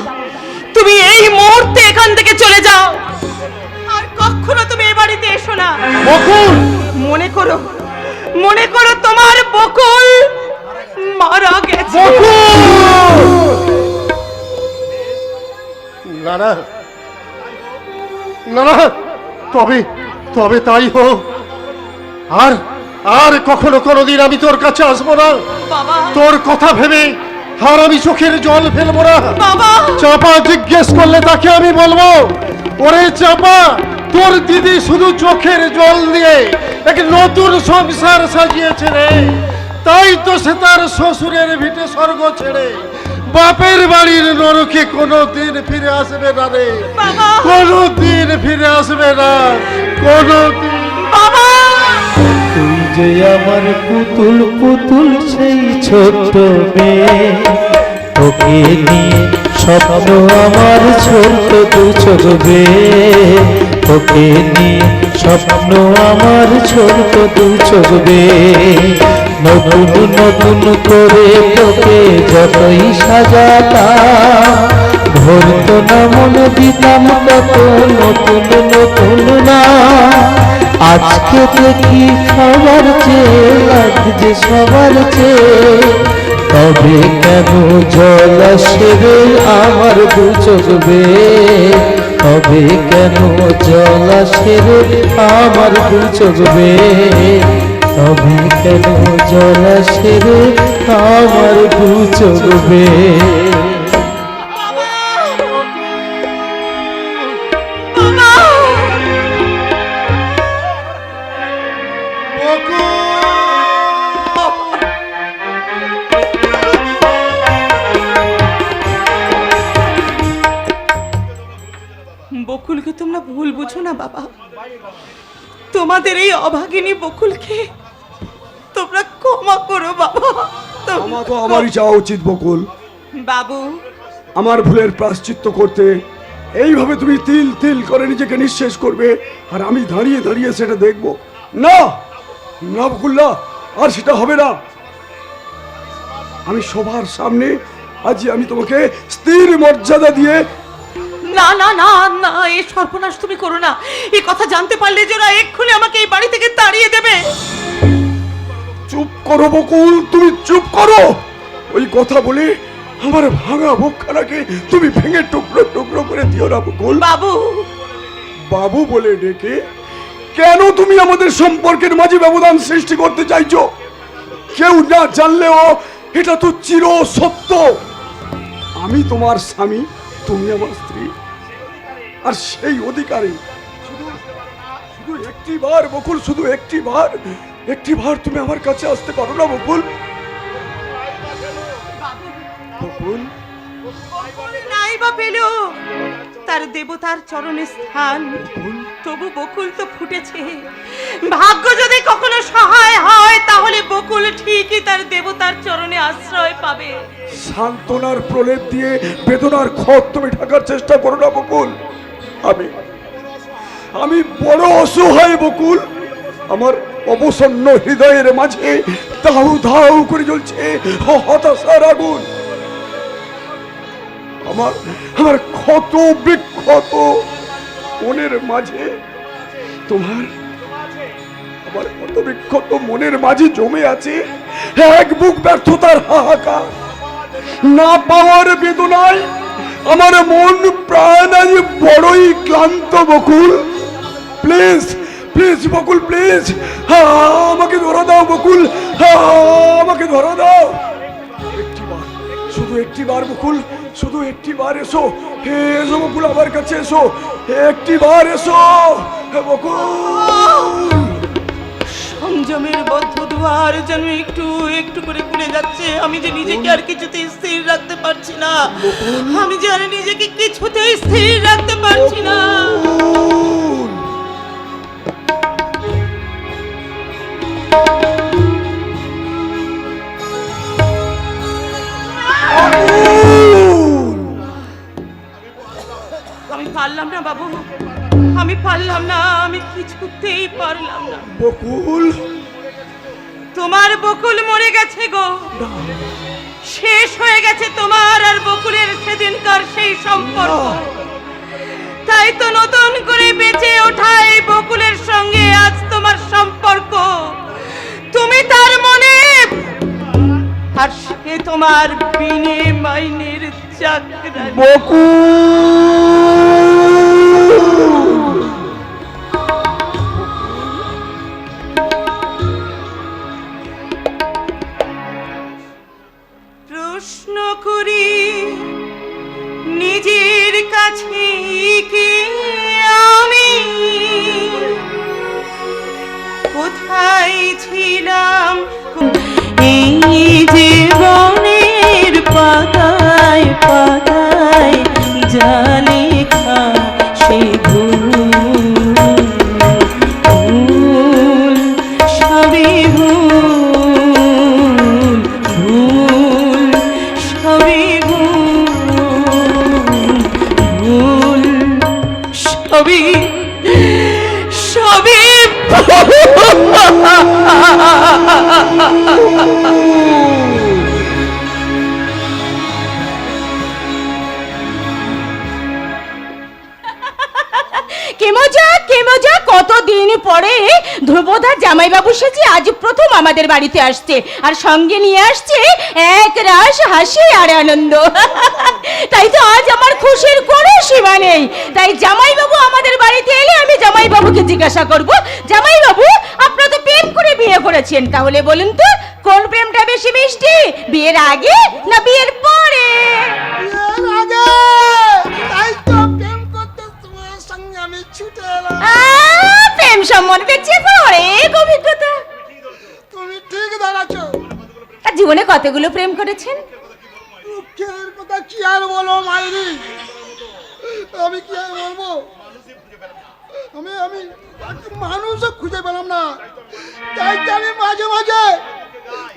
Speaker 5: তুমি এই মুহূর্তে এখান থেকে চলে যাও, আর কখনো তুমি এ বাড়িতে এসো না।
Speaker 2: বকুল,
Speaker 5: মনে করো তোমার বকুল
Speaker 7: আছে।
Speaker 2: না না না না, তবে তবে তাই হোক। আর আর কখনো কোনোদিন আমি তোর কাছে আসবো না।
Speaker 5: বাবা
Speaker 2: তোর কথা ভেবে আর আমি চোখের জল ফেলবো না।
Speaker 5: বাবা
Speaker 2: চাপা জিজ্ঞেস করলে তাকে আমি বলবো, ওরে চাপা, তোর দিদি শুধু চোখের জল দিয়ে এক নতুন সংসার সাজিয়েছে রে। তাই তো সে তার শ্বশুরের ভিটে স্বর্গ ছেড়ে বাপের বাড়ির নরকে কোনোদিন ফিরে আসবে না রে।
Speaker 5: বাবা
Speaker 2: কোনোদিন ফিরে আসবে না, কোনোদিন।
Speaker 5: বাবা
Speaker 8: তুই যে আমার পুতুল পুতুল সেই ছোট্ট মেয়ে, তোকে নিয়ে স্বপ্ন আমার ছোট্ট দু চোখবে, তোকে নিয়ে স্বপ্ন আমার ছোট্ট দু চোখবে। নতুন নতুন করে তোকে যতই সাজাতাম, ধরতো না মনে দিতাম কত নতুন নতুন না। আজকে দেখি সবার চেয়ে লাগছে সবার চেয়ে, তবে কেন জল আসে রে আমার দু চোখবে, তবে কেন জল আসে রে আমার দু চোখবে, তবে কেন জল আসে রে আমার দু চোখবে।
Speaker 5: বকুলকে তোমরা ভুল বুঝো না বাবা। তোমাদের এই অভাগিনী বকুলকে তোমরা ক্ষমা করো বাবা।
Speaker 2: ক্ষমা তো আমারই চাওয়া উচিত বকুল।
Speaker 5: বাবু
Speaker 2: আমার ভুলের প্রায়শ্চিত্ত করতে এইভাবে তুমি তিল তিল করে নিজেকে নিঃশেষ করবে, আর আমি দাঁড়িয়ে দাঁড়িয়ে সেটা দেখব? না না বকুল্লা, আর সেটা হবে না। আমি সবার সামনে আজ আমি তোমাকে স্থির মর্যাদা দিয়ে।
Speaker 5: না না না না, এই সর্বনাশ তুমি করো না। এই কথা জানতে পারলে যে ওরা এক্ষুনি আমাকে এই বাড়ি থেকে তাড়িয়ে দেবে।
Speaker 2: চুপ করো বকুল, তুমি চুপ করো। ওই কথা বলে আমার ভাঙা বুকখানাকে তুমি ভেঙে টুকরো টুকরো করে দিও না বকুল।
Speaker 5: বাবু
Speaker 2: বাবু বলে ডেকে কেন তুমি আমাদের সম্পর্কের মাঝে ব্যবধান সৃষ্টি করতে চাইছো? কেউ না জানলেও এটা তো চির সত্য। আমি তোমার স্বামী, তুমি আমার স্ত্রী, আর সেই অধিকারী শুধু একটি বার বকুল, শুধু একটি বার তুমি আমার কাছে আসতে পারো না বকুল? বকুল
Speaker 5: নাই বা পেল তার দেবতার চরণে স্থান, তবু বকুল তো ফুটেছে। ভাগ্য যদি কখনো সহায় হয় তাহলে বকুল ঠিকই তার দেবতার চরণে আশ্রয় পাবে।
Speaker 2: সান্ত্বনার প্রলেপ দিয়ে বেদনার ক্ষত তুমি ঢাকার চেষ্টা করো না বকুল। আমি বড় অসহায় বকুল। আমার অবসন্ন হৃদয়ের মাঝে দাউ দাউ করে জ্বলছে হতাশার আগুন। আমার ক্ষত বিক্ষত মনের মাঝে আমার ক্ষত বিক্ষত মনের মাঝে জমে আছে এক বুক ব্যর্থতার হাহাকার। না পাওয়ার বেদনায় আমার মন প্রাণ আজ বড়ই ক্লান্ত বকুল। প্লিজ প্লিজ বকুল, প্লিজ আমাকে ধরা দাও বকুল, আমাকে ধরা দাও। শুধু একটি বার বকুল, শুধু একটি বার এসো, এসো বকুল, আমার কাছে এসো, একটি বার এসো বকুল।
Speaker 5: সংযমের বদ্ধ দুয়ার যেন একটু একটু করে খুলে যাচ্ছে। আমি যে নিজেকে আর কিছুতেই স্থির রাখতে পারছি না, আমি যে আর নিজেকে কিছুতেই স্থির রাখতে পারছি না। আমি পারলাম না বাবু, আমি পারলাম না, আমি কিছুতেই পারলাম না।
Speaker 2: বকুল,
Speaker 5: তোমার বকুল মরে গেছে গো, শেষ হয়ে গেছে তোমার আর বকুলের সেদিনকার সেই সম্পর্ক। তাই তো নতুন করে বেঁচে ওঠা এই বকুলের সঙ্গে আজ তোমার সম্পর্ক। তুমি তার মনে আর সে এ তোমার বিনে মাইনের চাকরানি। প্রশ্ন করি নিজের কাছে কি আমি কোথায় ছিলাম এই জীবনের পাতায় পাতায় যা লেখা সে ভুল সবই ভুল ভুল সবই ভুল সবই সবই
Speaker 6: কে মজা কতদিন পরে ধ্রুবধার জামাইবাবু সেজে আজ প্রথম আমাদের বাড়িতে আসছে, আর সঙ্গে নিয়ে আসছে এক রাস হাসি আর আনন্দ। তাই তো আজ আমার খুশির কোনো সীমা নেই। তাই জামাইবাবু আমাদের বাড়িতে এলে আমি জামাইবাবুকে জিজ্ঞাসা করব, জামাইবাবু আপনারা তো প্রেম করে বিয়ে করেছেন, তাহলে বলুন তো কোন প্রেমটা বেশি মিষ্টি, বিয়ের আগে না বিয়ের পরে? প্রেম সম্বন্ধে অনেক অভিজ্ঞতা।
Speaker 2: তুমি ঠিক দাঁড়াচ্ছো।
Speaker 6: আর জীবনে কতগুলো প্রেম করেছেন?
Speaker 2: দুঃখের কথা কি আর বলো মাইরি, আমি কি আর বলবো, আমি আমি মানুষও খুঁজে পেলাম না, তাই তো আমি মাঝে মাঝে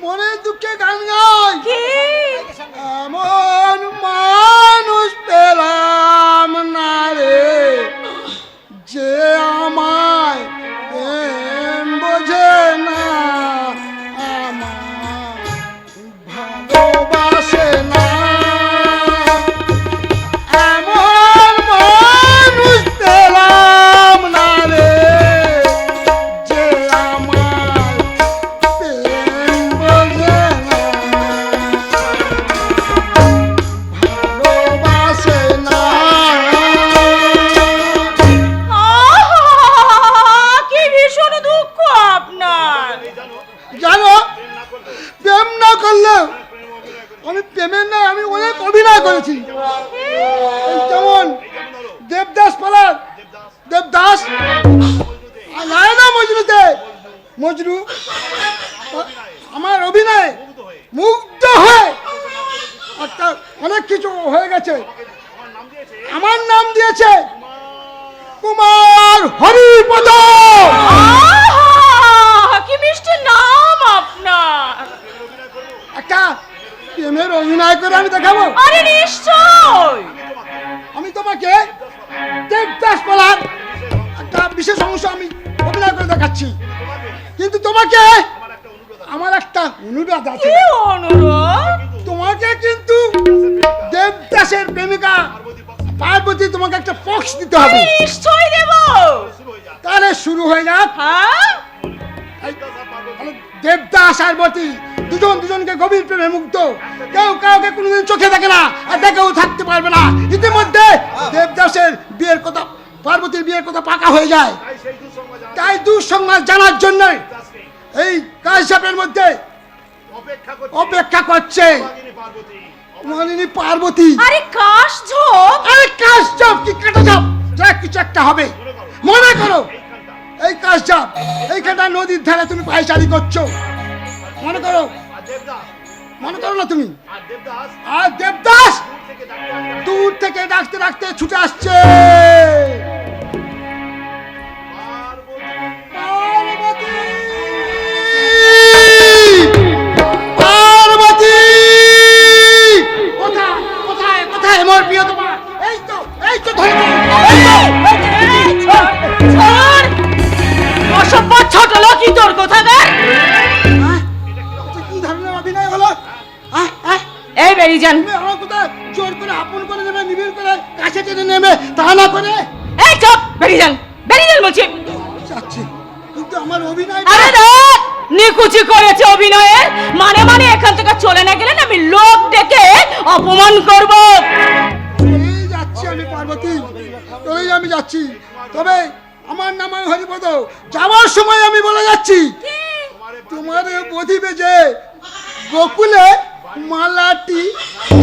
Speaker 2: মনে দুঃখে গান গাই। এমন মানুষ পেলাম না রে যে আমায় প্রেম বোঝে না, আমায় ভালোবাসে না। এমন মানুষ পেলাম না রে যে আমায় প্রেম বোঝে না, ভালোবাসে না।
Speaker 6: কি ভীষণ দুঃখ আপনার।
Speaker 2: জানো, প্রেম না করলে আমি প্রেমের না আমি অনেক অভিনয় করেছি। এই যেমন দেবদাস পালার দেবদাস, আর লায়লা মজনুতে মজনু, আমার অভিনয় মুগ্ধ হয়ে একটা অনেক কিছু হয়ে গেছে। আমার নাম দিয়েছে কুমার হরিপদ।
Speaker 6: কি মিষ্টি নাম আপনার।
Speaker 2: একটা প্রেমের অভিনয় করে আমি দেখাবো।
Speaker 6: আরে নিশ্চয়।
Speaker 2: আমি তোমাকে দেবদাস পালার একটা বিশেষ অংশ আমি অভিনয় করে দেখাচ্ছি, কিন্তু তোমাকে আমার একটা অনুরোধ আছে।
Speaker 6: কি অনুরোধ?
Speaker 2: তোমাকে কিন্তু দেবদাসের প্রেমিকা পার্বতী তোমাকে একটা পক্স দিতে হবে।
Speaker 6: নিশ্চয় দেব।
Speaker 2: তাহলে শুরু হয়ে যাক।
Speaker 6: হ্যাঁ,
Speaker 2: দেবদাস আর পার্বতী দুজন দুজনকে গভীর প্রেমে মুগ্ধ, কেউ কাউকে কোনোদিন চোখে দেখে না আর দেখেও থাকতে পারবে না। ইতিমধ্যে দেবদাসের বিয়ের কথা, পার্বতীর বিয়ের কথা পাকা হয়ে যায়। তাই দুঃসংবাদ জানার জন্য এই কাশ্যপের মধ্যে অপেক্ষা করছে মানিনী পার্বতী।
Speaker 6: আরে কাশঝোপ,
Speaker 2: আরে কাশ্যপ কি কাটাঝাপ, যা কিছু একটা হবে। মনে করো এই কাশ্যপ, এইখানটা নদীর ধারে তুমি পায়চারি করছো, মনে করো না তুমি। আর দেবদাস দূর থেকে ডাকতে ডাকতে ছুটে আসছে। পার্বতী, কোথায় কোথায় কোথায় মোর প্রিয় তোমার? এই তো ধরে
Speaker 6: অসভ্য ছোট লোকই তোর কোথাকার।
Speaker 2: কি ধরনের অভিনয় হলো?
Speaker 6: এই বেরিয়ে যান।
Speaker 2: তুমি আমার কোথায় জোর করে আপন করে নেবে, নিবিড় করে কাছে টেনে নেবে, তা না করে
Speaker 6: এই চুপ, বেরিয়ে যান বলছি।
Speaker 2: যাচ্ছি, কিন্তু আমার অভিনয়
Speaker 6: আরে দেখ, নিখুঁত কুচি করেছে অভিনয়ের, মানে মানে এখান থেকে চলে না গেলে না আমি লোক ডেকে অপমান করব।
Speaker 9: এই যাচ্ছি আমি পার্বতী, তবেই আমি যাচ্ছি। তবে আমার নাম আমি হরিপদ। যাওয়ার সময় আমি বলে যাচ্ছি, তোমার বধিবে যে গোকুলে মালাটি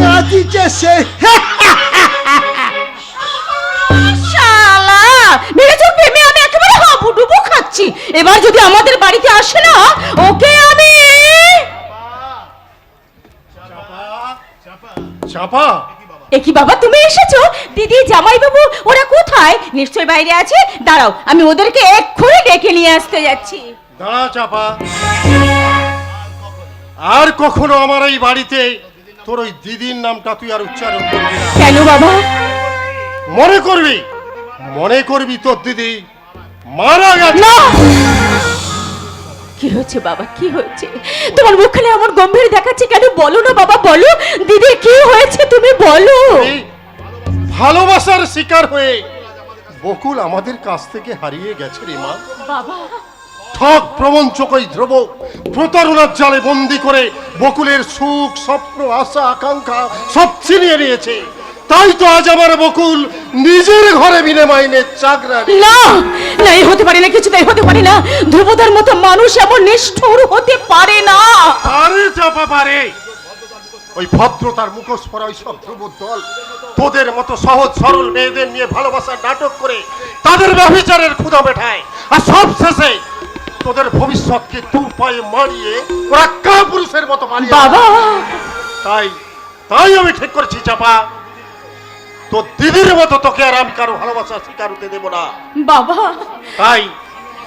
Speaker 9: নাচিছে সে।
Speaker 6: শালা মেরেছো প্রেমে আমি একেবারে হাবুডুবু খাচ্ছি। এবার যদি আমাদের বাড়িতে আসে না, ওকে আমি।
Speaker 2: চাপা,
Speaker 6: এ কি বাবা, তুমি এসেছো? দিদি, জামাই বাবু ওরা কোথায়? নিশ্চয় বাইরে আছে। দাঁড়াও, আমি ওদেরকে এক্ষুনি ডেকে নিয়ে আসতে যাচ্ছি।
Speaker 2: দাঁড়া চাপা, আর কখনো আমার এই বাড়িতে তোর ওই দিদির নামটা তুই আর উচ্চারণ করবি না।
Speaker 6: কেন বাবা?
Speaker 2: মনে করবি তোর দিদি মারা গেছে।
Speaker 6: না, কি হয়েছে বাবা, কি হয়েছে? তোমার মুখখানে আমার গম্ভীর দেখাচ্ছে কেন? বলো না বাবা, বলো। দিদি কি হয়েছে তুমি বলো।
Speaker 2: এই ভালোবাসার শিকার হয়ে বকুল আমাদের কাছ থেকে হারিয়ে গেছে রে মা।
Speaker 6: বাবা,
Speaker 2: ঠক প্রবঞ্চক ওই ধ্রুব প্রতারণার জালে বন্দি করে বকুলের সুখ, স্বপ্ন, আশা, আকাঙ্ক্ষা সব ছিনিয়ে নিয়েছে। তাই তো আজ আমার বকুল নিজের ঘরে বিনে মাইনে চাকরানি।
Speaker 6: না না, এই হতে পারে না, কিছুতেই হতে পারে না। ধ্রুবদার মতো মানুষ এমন নিষ্ঠুর হতে পারে না।
Speaker 2: আরে চাপা পারে, ওই ভদ্রতার মুখোশ পরা ওই সব ধ্রুবর দল তোদের মতো সহজ সরল মেয়েদের নিয়ে ভালোবাসার নাটক করে তাদের ব্যভিচারের ক্ষুধা মেটায়, আর সব শেষে তোদের ভবিষ্যৎকে দু পায়ে মারিয়ে ওরা কাপুরুষের মতো পালিয়ে
Speaker 6: বাবা,
Speaker 2: তাই আমি ঠিক করেছি চাপা, তোর দিদির মতো তোকে আর আমি কারো ভালোবাসার শিকার হতে দেবো না।
Speaker 6: বাবা,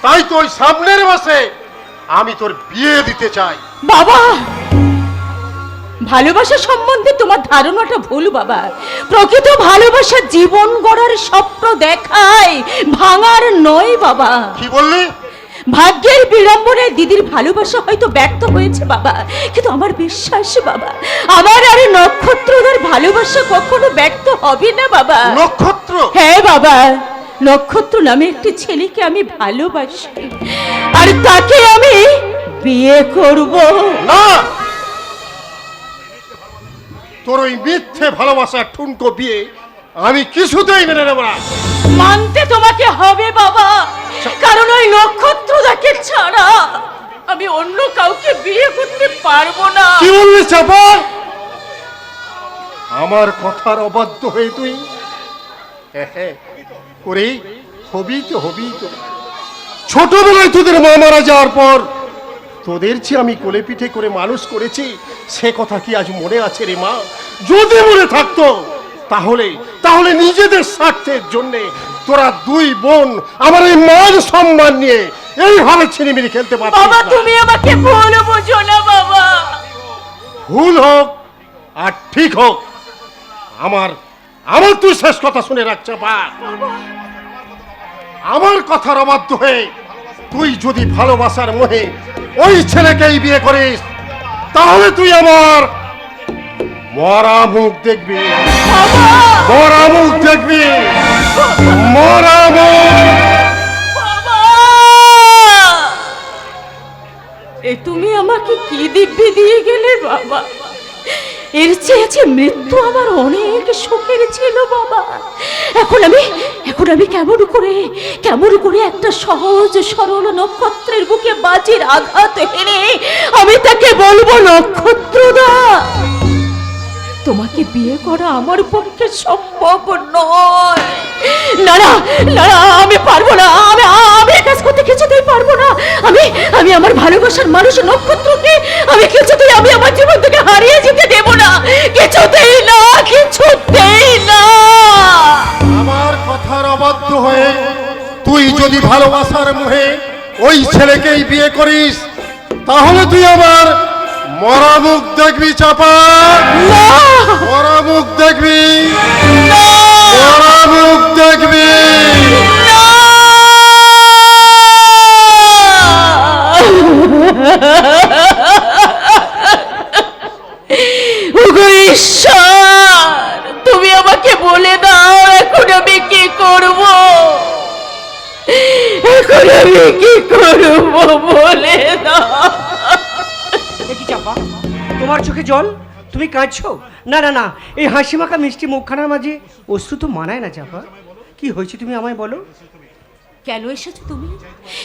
Speaker 2: তাই তো ওই সামনের মাসে আমি তোর বিয়ে দিতে চাই।
Speaker 6: বাবা, ভালোবাসা সম্বন্ধে তোমার ধারণাটা ভুল বাবা। প্রকৃত ভালোবাসা জীবন গড়ার স্বপ্ন দেখায়, ভাঙার নয় বাবা।
Speaker 2: কি বললি?
Speaker 6: ভাগ্যের বিড়ম্বনায় দিদির ভালোবাসা হয়তো ব্যর্থ হয়েছে বাবা, কিন্তু আমার বিশ্বাস বাবা, আমার আর নক্ষত্রদার ভালোবাসা কখনো ব্যর্থ হবে না বাবা।
Speaker 2: নক্ষত্র?
Speaker 6: হ্যাঁ বাবা, নক্ষত্র নামে একটি ছেলেকে আমি ভালোবাসি, আর তাকে আমি বিয়ে করব।
Speaker 2: না, তোর ওই মিথ্যে ভালোবাসার ঠুনকো বিয়ে আমি কিছুতেই মেনে নেব না।
Speaker 6: মানতে তোমাকে হবে বাবা, কারণ ওই নক্ষত্রদাকে ছাড়া আমি অন্য কাউকে বিয়ে করতে পারবো না।
Speaker 2: কি বললি চাপা? আমার কথার অবাধ্য হয়ে তুই করে হবি তো। ছোটবেলায় তোদের মা মারা যাওয়ার পর তোদের চেয়ে আমি কোলে পিঠে করে মানুষ করেছি, সে কথা কি আজ মনে আছে রে মা? যদি মনে থাকতো তাহলে নিজেদের স্বার্থের জন্যে তোরা দুই বোন আমার এই মান সম্মান নিয়ে এইভাবে ছিনিমিনি খেলতে পারতিস
Speaker 6: বাবা,
Speaker 2: না।
Speaker 6: তুমি আমাকে ভুল বোঝো না বাবা।
Speaker 2: ভুল হোক আর ঠিক হোক, আমার তুই শেষ কথা শুনে রাখছে পা। আমার কথার অবাধ্য হয়ে তুই যদি ভালোবাসার মোহে ওই ছেলেকেই বিয়ে করিস, তাহলে তুই আমার মরা মুখ দেখবি। মরা মুখ দেখবি, মরা মুখ।
Speaker 6: বাবা, এ তুমি আমাকে কি দিব্যি দিয়ে গেলে বাবা? এর চেয়ে মৃত্যু আমার অনেক সুখের ছিল বাবা। এখন আমি কেমন করে একটা সহজ সরল নক্ষত্রের বুকে বাজির আঘাত হেনে আমি তাকে বলবো, নক্ষত্রদা, তোমাকে বিয়ে করা আমার পক্ষে সম্ভব নয়। না না না, আমি পারবো না, আমি কাজ করতে কিছুতেই পারবো না। আমি আমার ভালোবাসার মানুষ নক্ষত্রকে আমি আমার জীবন থেকে হারিয়ে যেতে দেব না, কিছুতেই না।
Speaker 2: আমার কথার অবাধ্য হয়ে তুই যদি ভালোবাসার মোহে ওই ছেলেকেই বিয়ে করিস, তাহলে তুই আমার মরা মুখ দেখবি চাপা। মরা মুখ দেখবি, মরা মুখ দেখবি।
Speaker 6: ঈশ্বর, তুমি আমাকে বলে দাও, এখন আমি কি করব? বলে দাও।
Speaker 10: তোমার চোখে জল, তুমি কাঁদছো? না না না, এই হাসি মাখা মিষ্টি মুখখানার মাঝে অশ্রু তো মানায় না চাপা। কি হয়েছে তুমি আমায় বলো।
Speaker 6: কেন এসেছো তুমি?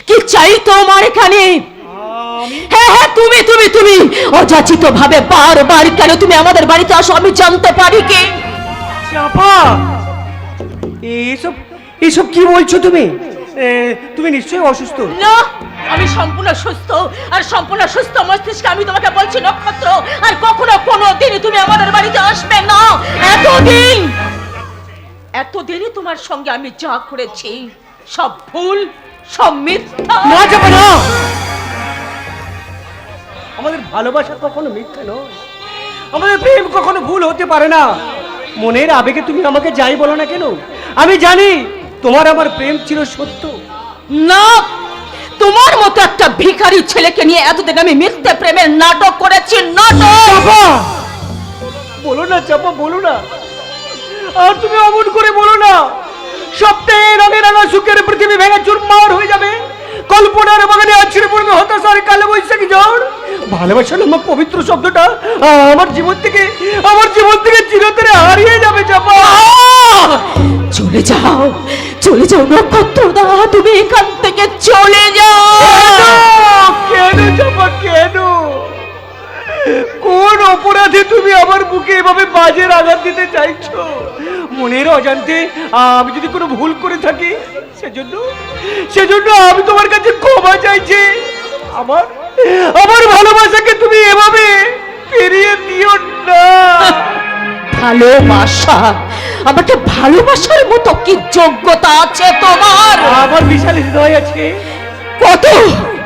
Speaker 6: কি চাই তোমার এখানে? হ্যাঁ হ্যাঁ, তুমি তুমি তুমি অযাচিত ভাবে বারবার কেন তুমি আমাদের বাড়িতে আসো আমি জানতে পারি কি?
Speaker 10: চাপা, এসব এসব কি বলছো তুমি? তুমি নিশ্চয়ই অসুস্থ।
Speaker 6: না, আমি সম্পূর্ণ সুস্থ, আর সম্পূর্ণ সুস্থ মস্তিষ্কে আমি তোমাকে বলছি নক্ষত্র, আর কখনো কোনো দিন তুমি আমাদের বাড়িতে আসবে না। এতদিনই তোমার সঙ্গে আমি যা করেছি সব ভুল, সব মিথ্যা।
Speaker 10: না চাপা না, আমাদের ভালোবাসা কখনো মিথ্যা নয়, আমাদের প্রেম কখনো ভুল হতে পারে না। মনের আবেগে তুমি আমাকে যাই বলো না কেন, আমি জানি তোমার আমার প্রেম ছিল সত্য।
Speaker 6: না, তোমার মতো একটা ভিখারি ছেলেকে নিয়ে এতদিন আমি মিথ্যে প্রেমের নাটক করেছি। নাটক।
Speaker 10: বলো না চাপা, বলো না, আর তুমি অমন করে বলো না। সপ্তাহে রঙে রাঙা সুখের পৃথিবী ভেঙে চুরমার হয়ে যাবে, কল্পনার বাগানে আছড়ে পড়বে হতাশার কালো বৈশাখী ঝড়। ভালোবাসা নামক পবিত্র শব্দটা আমার জীবন থেকে চিরতরে হারিয়ে যাবে চাপা।
Speaker 6: চলে যাও, চলে যাও নক্ষত্রদা, তুমি এখান থেকে চলে যাও।
Speaker 10: কেন চাপা, কেন? কোন অপরাধে তুমি আমার বুকে এভাবে বাজের আঘাত দিতে চাইছো? মনের অজান্তে আমি যদি কোনো ভুল করে থাকি, সেজন্য আমি তোমার কাছে ক্ষমা চাইছি। আমার ভালোবাসাকে তুমি এভাবে ফিরিয়ে দিও না।
Speaker 6: ভালোবাসা? আমাকে ভালোবাসার মতো কি যোগ্যতা আছে তোমার?
Speaker 10: আমার বিশাল হৃদয় আছে।
Speaker 6: কত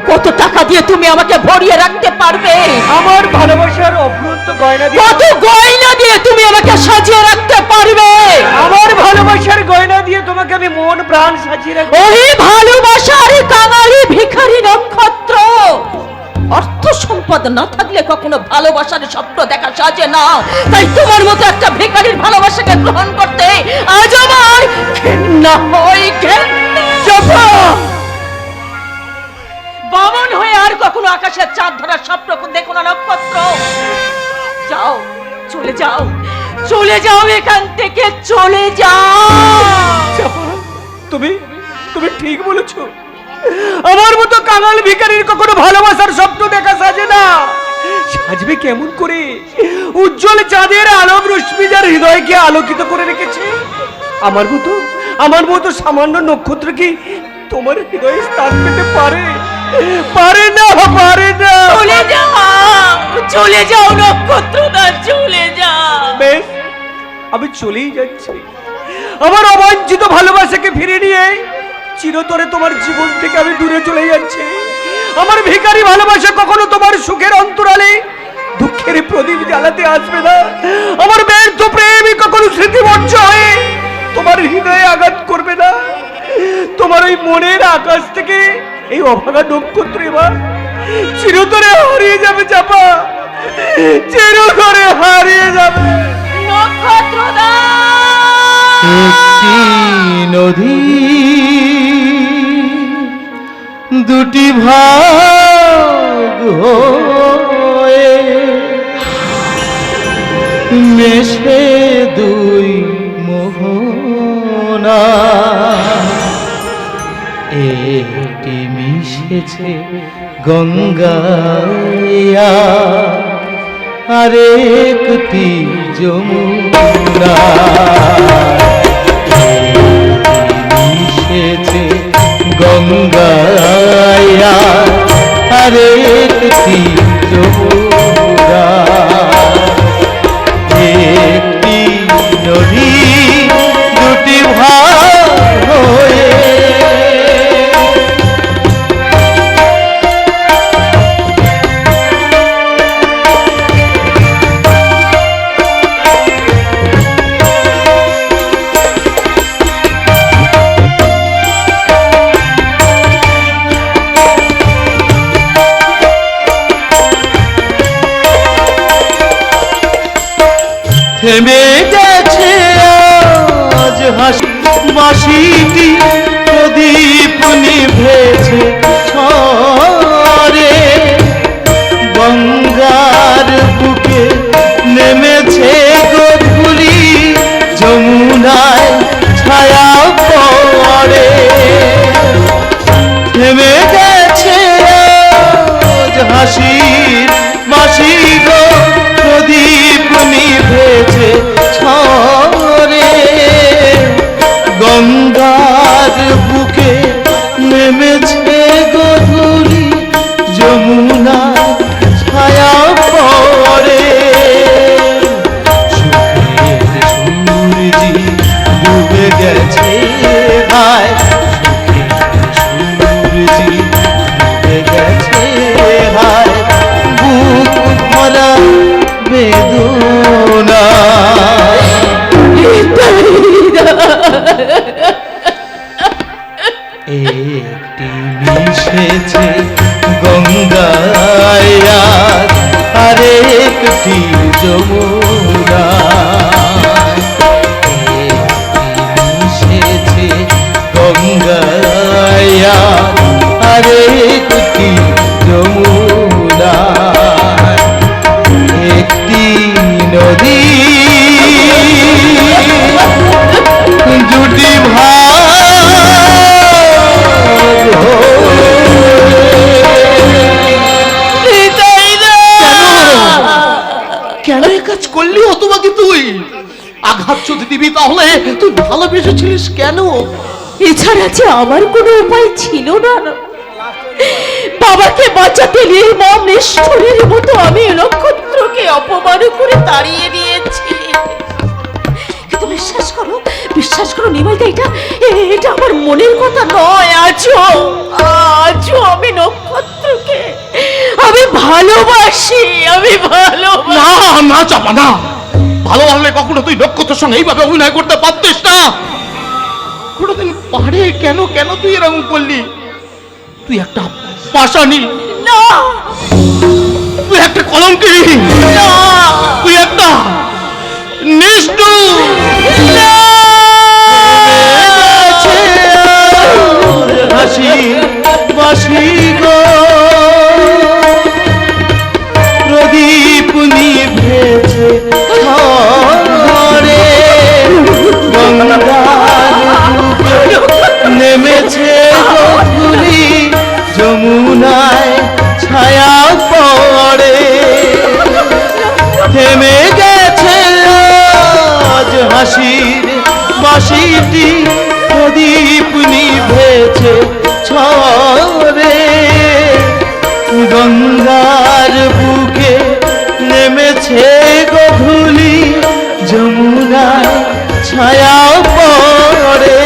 Speaker 6: কত টাকা দিয়ে তুমি আমাকে ভরিয়ে রাখতে পারবে?
Speaker 10: আমার ভালোবাসার অফুরন্ত গয়না দিয়ে,
Speaker 6: কত গয়না দিয়ে তুমি আমাকে সাজিয়ে রাখতে পারবে?
Speaker 10: আমার ভালোবাসার গয়না দিয়ে তোমাকে আমি মন প্রাণ সাজিয়ে রাখবো।
Speaker 6: ওই ভালোবাসার কাঙালি ভিখারি নক্ষত্র। অর্থ সম্পদ না থাকলে কখনো ভালোবাসার স্বপ্ন দেখা সাজে না, তাই তোমার মতো একটা ভিখারির ভালোবাসাকে গ্রহণ করতে আজ আমার ঘৃণা হয়। ঘৃণা। বামন হয়ে আর কখনো আকাশের চাঁদ ধরার স্বপ্ন দেখো না নক্ষত্র। যাও, চলে যাও, চলে যাও এখান থেকে, চলে যাও।
Speaker 10: তুমি ঠিক বলেছো, আমার মতো কাঙাল ভিখারির কখনো ভালোবাসার স্বপ্ন দেখা সাজে না। সাজবে কেমন করে? উজ্জ্বল চাঁদের আলোক রশ্মি যার হৃদয়কে আলোকিত করে রেখেছে, আমার মতো সামান্য নক্ষত্র কি তোমার হৃদয়ে স্থান পেতে পারে? পারে না, পারে না।
Speaker 6: চলে যাও, চলে যাও নক্ষত্রদা, চলে যাও।
Speaker 10: বেশ, আমি চলেই যাচ্ছি। আমার অবাঞ্ছিত ভালোবাসাকে ফিরে নিয়ে চিরতরে তোমার জীবন থেকে আমি দূরে চলে যাচ্ছি। আমার ভিখারি ভালোবাসা কখনো তোমার সুখের অন্তরালে দুঃখের প্রদীপ জ্বালাতে আসবে না। আমার ব্যর্থ প্রেম কখনো স্মৃতিমঞ্চ হয়ে তোমার হৃদয়ে আঘাত করবে না। তোমার ওই মনের আকাশ থেকে এই অভাগা নক্ষত্র এবার চিরতরে হারিয়ে যাবে চাপা, চিরতরে হারিয়ে যাবে।
Speaker 6: নক্ষত্রদা।
Speaker 8: একটি নদী দুটি ভাগ হয়ে মেশে দুই মোহনা, একটি মিশেছে গঙ্গায়া আরেকটি যমুনা, মিশেছে গঙ্গায়া আরেকটি যমুনা, একটি নদী দুটি ভাগ হয়ে থেমে গেছে আজ হাসি বাঁশিটি, প্রদীপ নিভেছে ছরে গঙ্গার বুকে যমুনা মিশেছে গঙ্গায়া আরে একটি যমুনা একটি নদী দুটি
Speaker 4: কেন এ কাজ করলি তোমাকে তুই আঘাত যদি দিবি তাহলে তুই ভালোবেসেছিলিস কেন?
Speaker 6: এছাড়া যে আমার কোনো উপায় ছিল না। বাবাকে বাঁচাতে নিয়ে মম নিষ্ঠুরের মতো আমি নক্ষত্রকে অপমান করে তাড়িয়ে দিয়েছি। কিন্তু বিশ্বাস করো নিমাইদা, এটা আমার মনের কথা নয়। আজও আমি নক্ষত্রকে ভালোবাসি।
Speaker 4: না না চাপা না, ভালোবাসলে কখনো তুই নক্ষত্রের সঙ্গে এইভাবে অভিনয় করতে পারতিস না। কোনোদিন পারে কেন তুই এরকম করলি? তুই একটা পাষাণী,
Speaker 6: না
Speaker 4: তুই একটা কলঙ্কি, তুই একটা নিষ্ঠুর।
Speaker 8: হাসি বাসি গো প্রদীপ নিভেছে ঘরে গঙ্গার নেমেছে গধূলি যমুনায় ছায়া পড়ে থেমে গেছে আজ হাসির বাঁশিটি প্রদীপ নিভেছে ছরে গঙ্গার বুকে নেমেছে গধূলি যমুনায় ছায়া পড়ে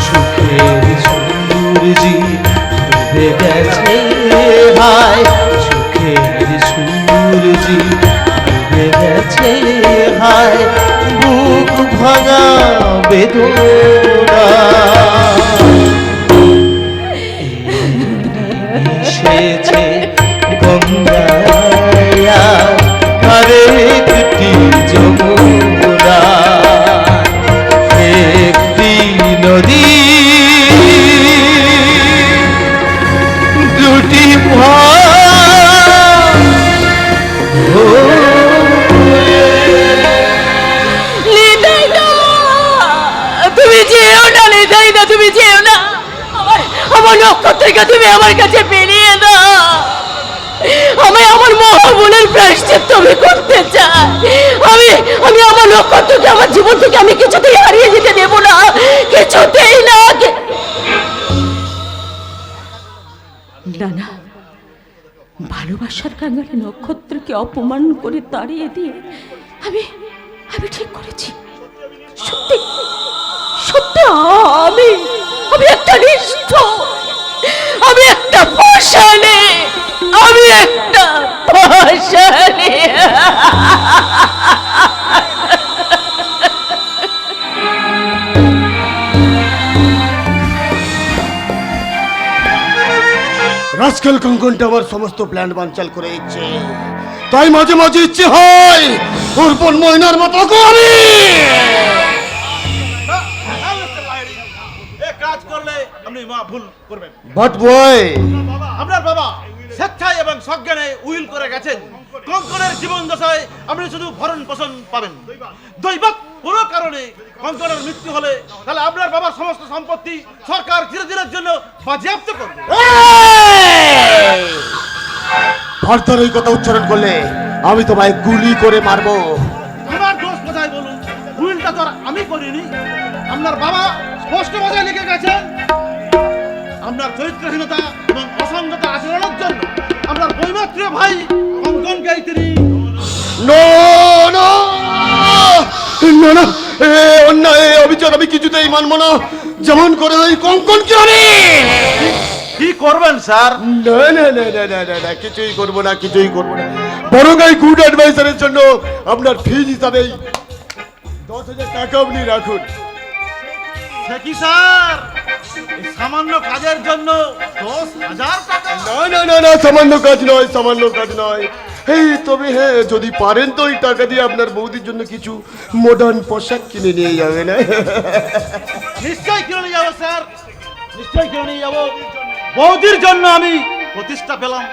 Speaker 8: সুখের সূর্যি ডুবে গেছে হায় সুখের সূর্যি ডুবে গেছে হায় বুক ভাঙা বেদনা মিশেছে গঙ্গায়া আরে একটি যমুনা একটি নদী দুটি
Speaker 6: তুমি যেও না নিতাইদা, তুমি যেও না। আমার নক্ষত্রকে তুমি আমার কাছে বেরিয়ে দাও। আমি আমার মহাবনের প্রায়শ্চিত্ত আমি করতে চাই। আমি আমার নক্ষত্রকে আমার জীবন থেকে আমি কিছুতেই হারিয়ে যেতে দেব না, কিছুতেই না। না ভালোবাসার কাঙ্গালে নক্ষত্রকে অপমান করে তাড়িয়ে দিয়ে আমি ঠিক করেছি। সত্যি আমি একটা নিষ্ঠ, আমি একটা পাষাণী।
Speaker 2: রাজকাল কঙ্কনটা আমার সমস্ত প্ল্যান বানচাল করে দিচ্ছে, তাই মাঝে মাঝে ইচ্ছে হয় ওর বোন ময়নার মতো করি।
Speaker 4: কাজ করলে আপনি ভুল করবেন।
Speaker 2: বাট বয়,
Speaker 4: আপনার বাবা স্বেচ্ছায় এবং সজ্ঞানে উইল করে গেছেন কঙ্কনের জীবন দশায় আপনি শুধু ভরণ পোষণ পাবেন। দৈবাৎ কোনো কারণে কঙ্কনের মৃত্যু হলে তাহলে আপনার বাবার সমস্ত সম্পত্তি সরকার চিরদিনের জন্য বাজেয়াপ্ত করবে।
Speaker 2: ফার্দার এই কথা উচ্চারণ করলে আমি তোমায় গুলি করে মারবো।
Speaker 4: আমার দোষ কোথায় বলুন? উইলটা তো আর আমি করিনি, আপনার বাবা স্পষ্ট ভাষায় লিখে গেছেন আপনার চরিত্রহীনতা এবং অসঙ্গত আচরণের জন্য আপনার বৈমাত্রীয় ভাই কঙ্কনকে তিনি
Speaker 2: অন্যায় অবিচার আমি কিছুতেই মানবো না। যেমন করে ওই কঙ্কনকে আমি
Speaker 4: কি করবেন স্যার?
Speaker 2: না কিছুই করবো না, বরং এই গুড অ্যাডভাইসারের জন্য আপনার ফিজ হিসাবে 10,000 টাকা আপনি রাখুন।
Speaker 4: সে কি স্যার, এই সামান্য কাজের জন্য 10,000 টাকা?
Speaker 2: না সামান্য কাজ নয়, তবে হ্যাঁ, যদি পারেন তো ওই টাকা দিয়ে আপনার বৌদির জন্য কিছু মডার্ন পোশাক কিনে নিয়ে যাবেন।
Speaker 4: নিশ্চয়ই কিনে নিয়ে যাবো স্যার, নিশ্চয়ই কিনে নিয়ে যাবো। বৌদির জন্য আমি প্রতিষ্ঠা পেলাম।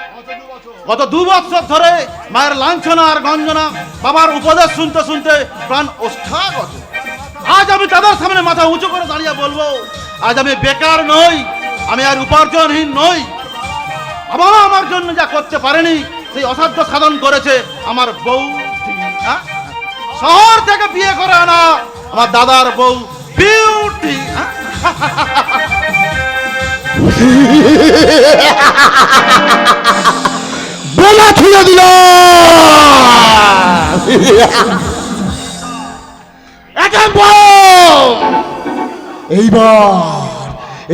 Speaker 4: গত 2 বছর ধরে মায়ের লাঞ্ছনা আর গঞ্জনা, বাবার উপদেশ শুনতে শুনতে প্রাণ ওষ্ঠাগত। আজ আমি তাদের সামনে মাথা উঁচু করে দাঁড়িয়ে বলবো, আজ আমি বেকার নই, আমি আর উপার্জনহীন নই। বাবা আমার জন্য যা করতে পারেনি সেই অসাধ্য সাধন করেছে আমার বৌদি। শহর থেকে বিয়ে করে আনা আমার দাদার বউ বিউটি।
Speaker 2: বলা ছুঁড়ে দিল।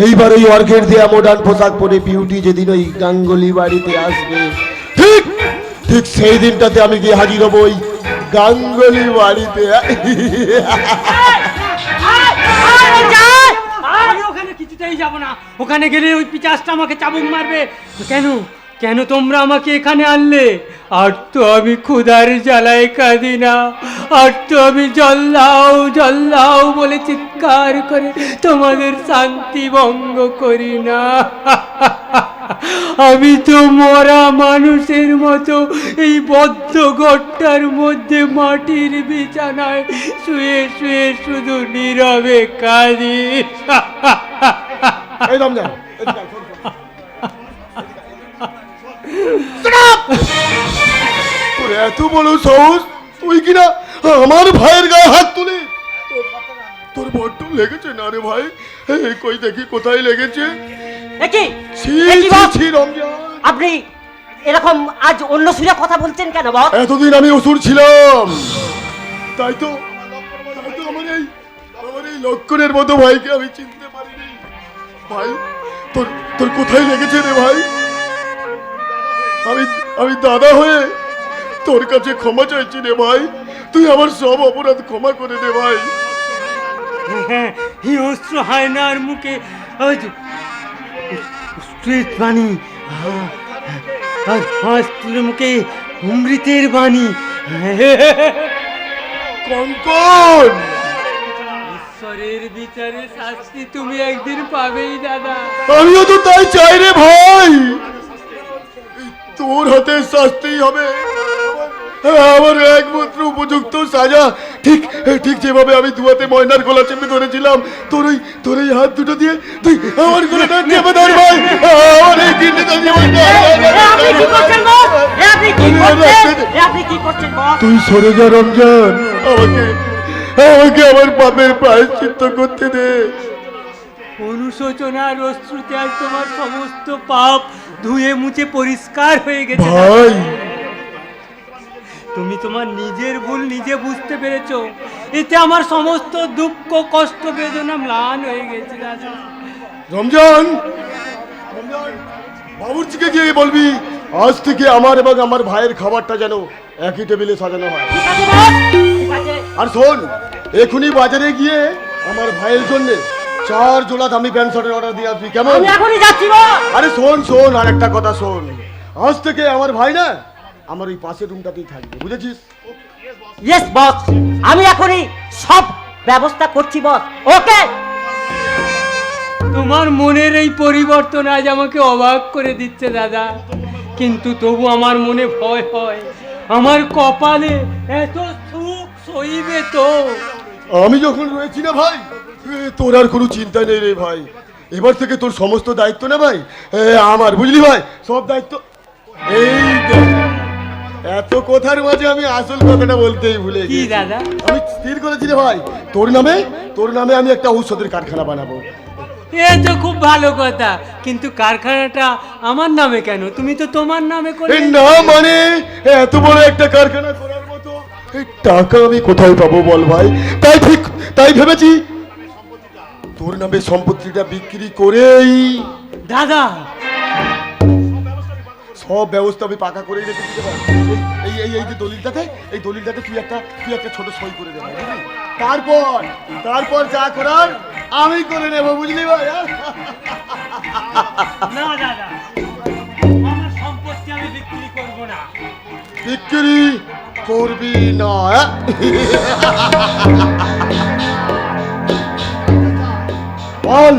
Speaker 2: এইবার ওই অর্ঘের দেয়া মডার্ন পোশাক পরে বিউটি যেদিন ওই গাঙ্গুলি বাড়িতে আসবে, ঠিক ঠিক সেই দিনটাতে আমি গিয়ে হাজির হবো ওই গাঙ্গুলি বাড়িতে।
Speaker 1: আমি ওখানে কিছুতেই যাব না। ওখানে গেলে ওই পিচাসটা আমাকে চাবুক মারবে। কেন কেন তোমরা আমাকে এখানে আনলে? আর তো আমি ক্ষুধার জ্বালায় কাঁদি না, আর তো আমি জল্লাও বলে চিৎকার করে তোমাদের শান্তি ভঙ্গ করি না। আমি তো মরা মানুষের মতো এই বদ্ধ ঘরটার মধ্যে মাটির বিছানায় শুয়ে শুয়ে শুধু নীরবে কাঁদি।
Speaker 2: এই রমজান, এদিকে আয়, তোর এত বড় সাহস, তুই কিনা আমার ভাইয়ের গায়ে হাত তুলি? তোর বড্ড লেগেছে না রে ভাই? কই দেখি কোথায় লেগেছে।
Speaker 3: একই
Speaker 2: ছি
Speaker 3: একই
Speaker 2: ছি
Speaker 3: বস,
Speaker 2: ছি রমজান,
Speaker 3: আপনি এরকম আজ অন্য সুরে কথা বলছেন কেন বস?
Speaker 2: এতদিন আমি অসুর ছিলাম, তাই তো আমার এই লক্ষণের মতো ভাইকে আমি চিনতে পারিনি। ভাই তোর তোর কোথায় লেগেছে রে ভাই? আমি দাদা হয়ে তোর কাছে ক্ষমা চাইছি রে ভাই, তুই আমার সব অপরাধ ক্ষমা করে দে ভাই।
Speaker 1: হিংস্র হায়নার মুখে স্ট্রিট বাণী, আর মুখে অমৃতের বাণী।
Speaker 2: কঙ্কন,
Speaker 1: ঈশ্বরের বিচারে শাস্তি তুমি একদিন পাবেই দাদা।
Speaker 2: আমিও তো তাই চাই রে ভাই, তোর হাতে শাস্তি হবে আমার একমাত্র উপযুক্ত সাজা। ঠিক ঠিক যেভাবে আমি দুয়াতে ময়নার গলা চেপে ধরেছিলাম, তোর এই হাত দুটো দিয়ে তুই আমার গলাটা চেপে ধর ভাই, আমার এই কিডনিটা দিয়ে তুই সরে যা রমজান, আমাকে আমার পাপের প্রায়শ্চিত্ত করতে দে।
Speaker 1: অনুশোচনার অশ্রুতে আজ তোমার সমস্ত পাপ ধুয়ে মুছে পরিষ্কার হয়ে গেছে
Speaker 2: ভাই।
Speaker 1: তুমি তোমার নিজের ভুল নিজে বুঝতে পেরেছো, এতে আমার সমস্ত দুঃখ কষ্ট বেদনা ম্লান হয়ে গেছে দাদা।
Speaker 2: রমজান, বাবুর্চিকে গিয়ে বলবি আজ থেকে আমার এবং আমার ভাইয়ের খাবারটা যেন একই টেবিলে সাজানো হয়। আর শোন, এখনই বাজারে গিয়ে আমার ভাইয়ের জন্য 4 জোড়া দামি প্যান্ট শার্টের অর্ডার দিয়ে আসবি, কেমন?
Speaker 3: এখনই যাচ্ছি বস।
Speaker 2: আরে শোন আর একটা কথা শোন, আজ থেকে আমার ভাই না আমার ওই পাশের রুমটাতেই থাকবে, বুঝেছিস?
Speaker 3: ইয়েস বস, আমি এখনই সব ব্যবস্থা করছি বস। ওকে।
Speaker 1: তোমার মনের এই পরিবর্তন আজ আমাকে অবাক করে দিচ্ছে দাদা, কিন্তু তবু আমার মনে ভয় হয়, আমার কপালে এত সুখ সইবে তো?
Speaker 2: আমি যখন রয়েছি না ভাই, তোর আর কোনো চিন্তা নেই রে ভাই। এবার থেকে তোর সমস্ত দায়িত্ব না ভাই আমার, বুঝলি ভাই? সব দায়িত্ব এই দেখ। এত কথার মাঝে আমি আসল কথাটা বলতেই ভুলে
Speaker 1: কি
Speaker 2: গেছি।
Speaker 1: দাদা?
Speaker 2: আমি স্থির করেছি রে ভাই, তোর নামে আমি একটা ঔষধের কারখানা বানাবো।
Speaker 1: এ তো খুব ভালো কথা, কিন্তু কারখানাটা আমার নামে কেন? তুমি তো তোমার নামে করলে।
Speaker 2: না মানে এত বড় একটা কারখানা করার মতো এই টাকা আমি কোথায় পাবো বল ভাই? তাই ভেবেছি তোর নামে সম্পত্তিটা বিক্রি করেই
Speaker 1: দাদা
Speaker 2: সব ব্যবস্থা আমি পাকা করেই রেখেছি রে ভাই। এই যে দলিলটাতে তুই একটা ছোট সই করে দেবে, তারপর যা করার আমি করে নেবো, বুঝলি ভাই?
Speaker 1: না দাদা, আমার সম্পত্তি আমি বিক্রি করব না।
Speaker 2: বিক্রি করবি না। বল,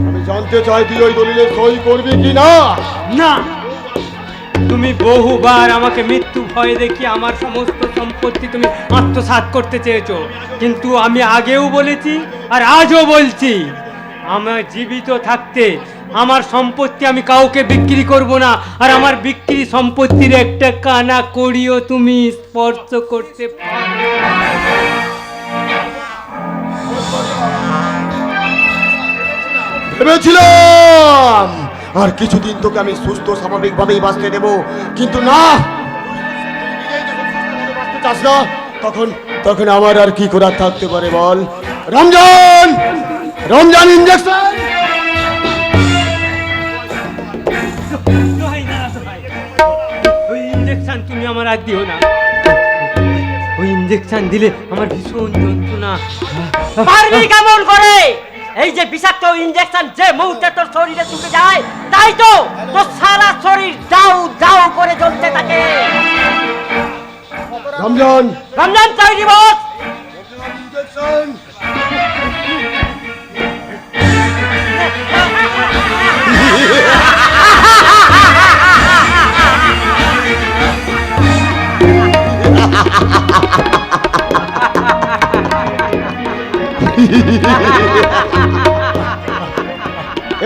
Speaker 2: আমি জানতে চাই তুই ওই দলিলে সই করবি কি না?
Speaker 1: না, তুমি বহুবার আমাকে মৃত্যু ভয় দেখিয়ে আমার সমস্ত সম্পত্তি তুমি আত্মসাৎ করতে চেয়েছো, কিন্তু আমি আগেও বলেছি আর আজও বলছি, আমার জীবিত থাকতে আমার সম্পত্তি আমি কাউকে বিক্রি করব না, আর আমার বিক্রি সম্পত্তির একটা কানা করিও তুমি স্পর্শ করতে পারবে না।
Speaker 2: ভেবেছিলাম আর কিছুদিন তোকে আমি সুস্থ স্বাভাবিকভাবেই বাঁচতে দেব, কিন্তু না, বাঁচতে চাস না, তখন আমার আর কি করার থাকতে পারে বল? রমজান, রমজান ইঞ্জেকশন।
Speaker 1: ওই ইঞ্জেকশন তুমি আমার আর দিও না, ওই ইঞ্জেকশন দিলে আমার ভীষণ যন্ত্রণা।
Speaker 3: পারবি কেমন করে? এই যে বিষাক্ত ইনজেকশন যে মুহূর্তে তোর শরীরে ঢুকে যায়, তাই তো তোর সারা শরীর দাউ দাউ করে জ্বলতে থাকে।
Speaker 2: রমজান,
Speaker 3: রমজান তৈরি বস।
Speaker 2: ইঞ্জেকশন।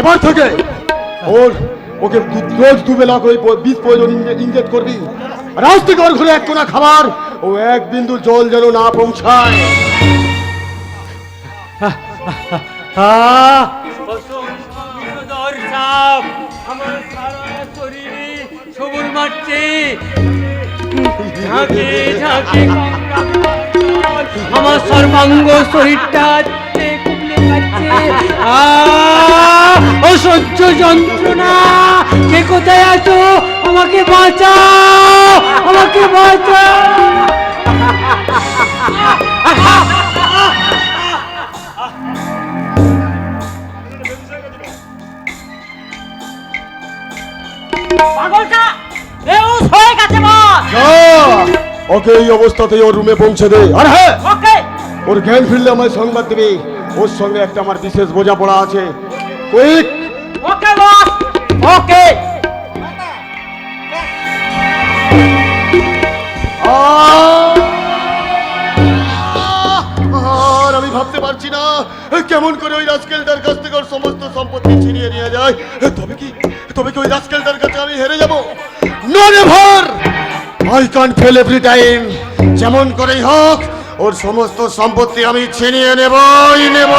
Speaker 2: এবার থেকে ওকে রোজ দুবেলা করে বিষ প্রয়োজন ইনজেক্ট করবি, আর আজ থেকে ওর ঘরে এক কোনা খাবার ও এক বিন্দু জল যেন না পৌঁছায়।
Speaker 1: আমার সারা শরীরে সবুজ মারছে, ঝাঁকে ঝাঁকে আমার সর্বাঙ্গ শরীরটা অসহ্য যন্ত্রণা। কে কোথায় আছো? আমাকে বাঁচাও, আমাকে বাঁচাও।
Speaker 3: পাগলটা বেহুশ হয়ে গেছে বস।
Speaker 2: ওকে এই অবস্থাতেই ওর রুমে পৌঁছে দে, আর হ্যাঁ,
Speaker 3: ওকে
Speaker 2: ওর জ্ঞান ফিরলে আমায় সংবাদ দিবি। ওর সঙ্গে একটা আমার বিশেষ বোঝাপড়া আছে। কুইক।
Speaker 3: ওকে বস, ওকে।
Speaker 2: আর আমি ভাবতে পারছি না কেমন করে ওই রাস্কেলটার কাছ থেকে ওর সমস্ত সম্পত্তি ছিনিয়ে নিয়ে যায়। তবে কি ওই রাস্কেলটার কাছে আমি হেরে যাব? No never, I can fail every time. যেমন করেই হোক ওর সমস্ত সম্পত্তি আমি ছিনিয়ে নেবই নেব।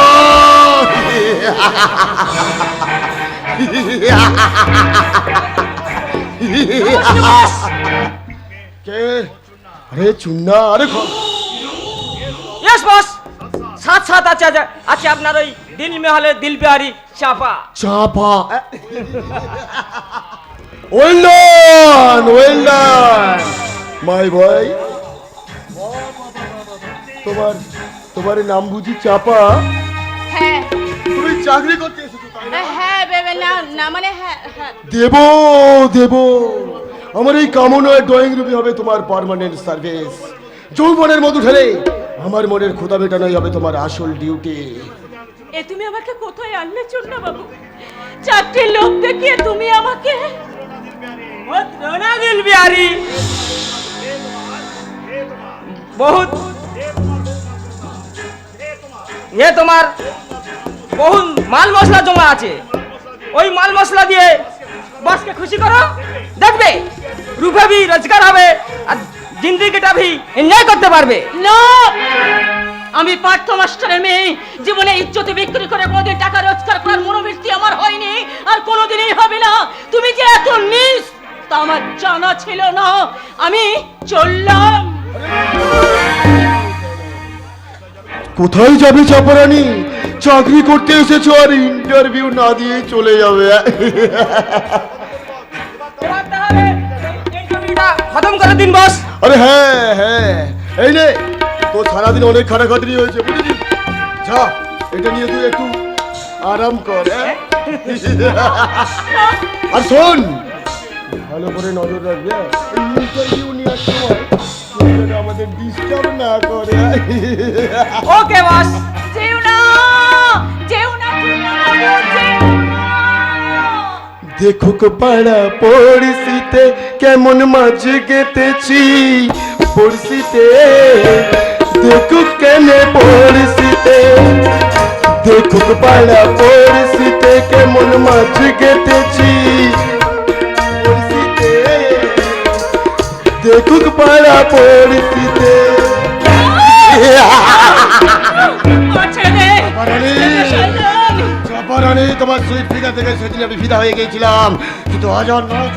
Speaker 2: কে? আরে চুন্না, আরে
Speaker 3: ইয়েস বস। সাথ সাথ আছে আছে আপনার ওই দিল মেহলের দিল বিহারি চাপা।
Speaker 2: চাপা। ওয়েল ডান, ওয়েল ডান মাই বয়। তোমার নাম বুঝি চাপা?
Speaker 5: হ্যাঁ
Speaker 2: তুমি চাকরি করতে এসেছো তাই না?
Speaker 5: হ্যাঁ বেবে না না মানে হ্যাঁ হ্যাঁ
Speaker 2: দেব দেব, আমার এই কামনার ড্রয়িং রুমে হবে তোমার পার্মানেন্ট সার্ভিস। যৌবনের মধু ঢেলে আমার মনের ক্ষুধা মেটানোই হবে তোমার আসল ডিউটি।
Speaker 5: এ তুমি আমাকে কোথায় আনলে চন্না বাবু? চারটে লোক দেখিয়ে তুমি আমাকে
Speaker 3: রোনা দিল বিহারি বহুত তোমার বহু মাল মশলা জমা আছে, ওই মাল মশলা দিয়ে বসকে খুশি করো, দেখবে রূপে ভি রোজগার হবে আর জিন্দিগিটা ভি এনজয় করতে পারবে।
Speaker 5: না, আমি পার্থ মাস্টারের মেয়ে, জীবনে ইজ্জতে বিক্রি করে কোনোদিন টাকা রোজগার করার মনোবৃত্তি আমার হয়নি আর কোনোদিনই হবে না। তুমি যে এত নিচ তা আমার জানা ছিল না। আমি চললাম।
Speaker 2: কোথায় যাবে চাপারানি? চাকরি করতে এসেছো আর ইন্টারভিউ না দিয়ে চলে যাবে?
Speaker 3: খতম করে দিন বস।
Speaker 2: আরে হ্যাঁ হ্যাঁ, এই নে, তো সারাদিন অনেক খাটাখাটনি হয়েছে বুঝেছিস। যা, এটা নিয়ে তুই একটু আরাম কর। আর শোন, ভালো করে নজর রাখবে ইন্টারভিউ নেওয়ার সময় কেউ যেন আমাদের ডিস্টার্ব না করে।
Speaker 6: ওকে বস, যেও না, যেও না, যেও না, যেও না।
Speaker 8: দেখুক পাড়া পড়শিতে কেমন মাছ গেতেছি পড়শিতে, দেখুক কেন পড়শিতে, দেখুক পাড়া পড়শিতে কেমন মাছ গেতেছি পড়শিতে, দেখুক পাড়া পড়শিতে।
Speaker 2: তোমার সুইট ফিদা থেকে সেদিন আমি ফিদা হয়ে গেছিলাম, কিন্তু আজ আর নয়।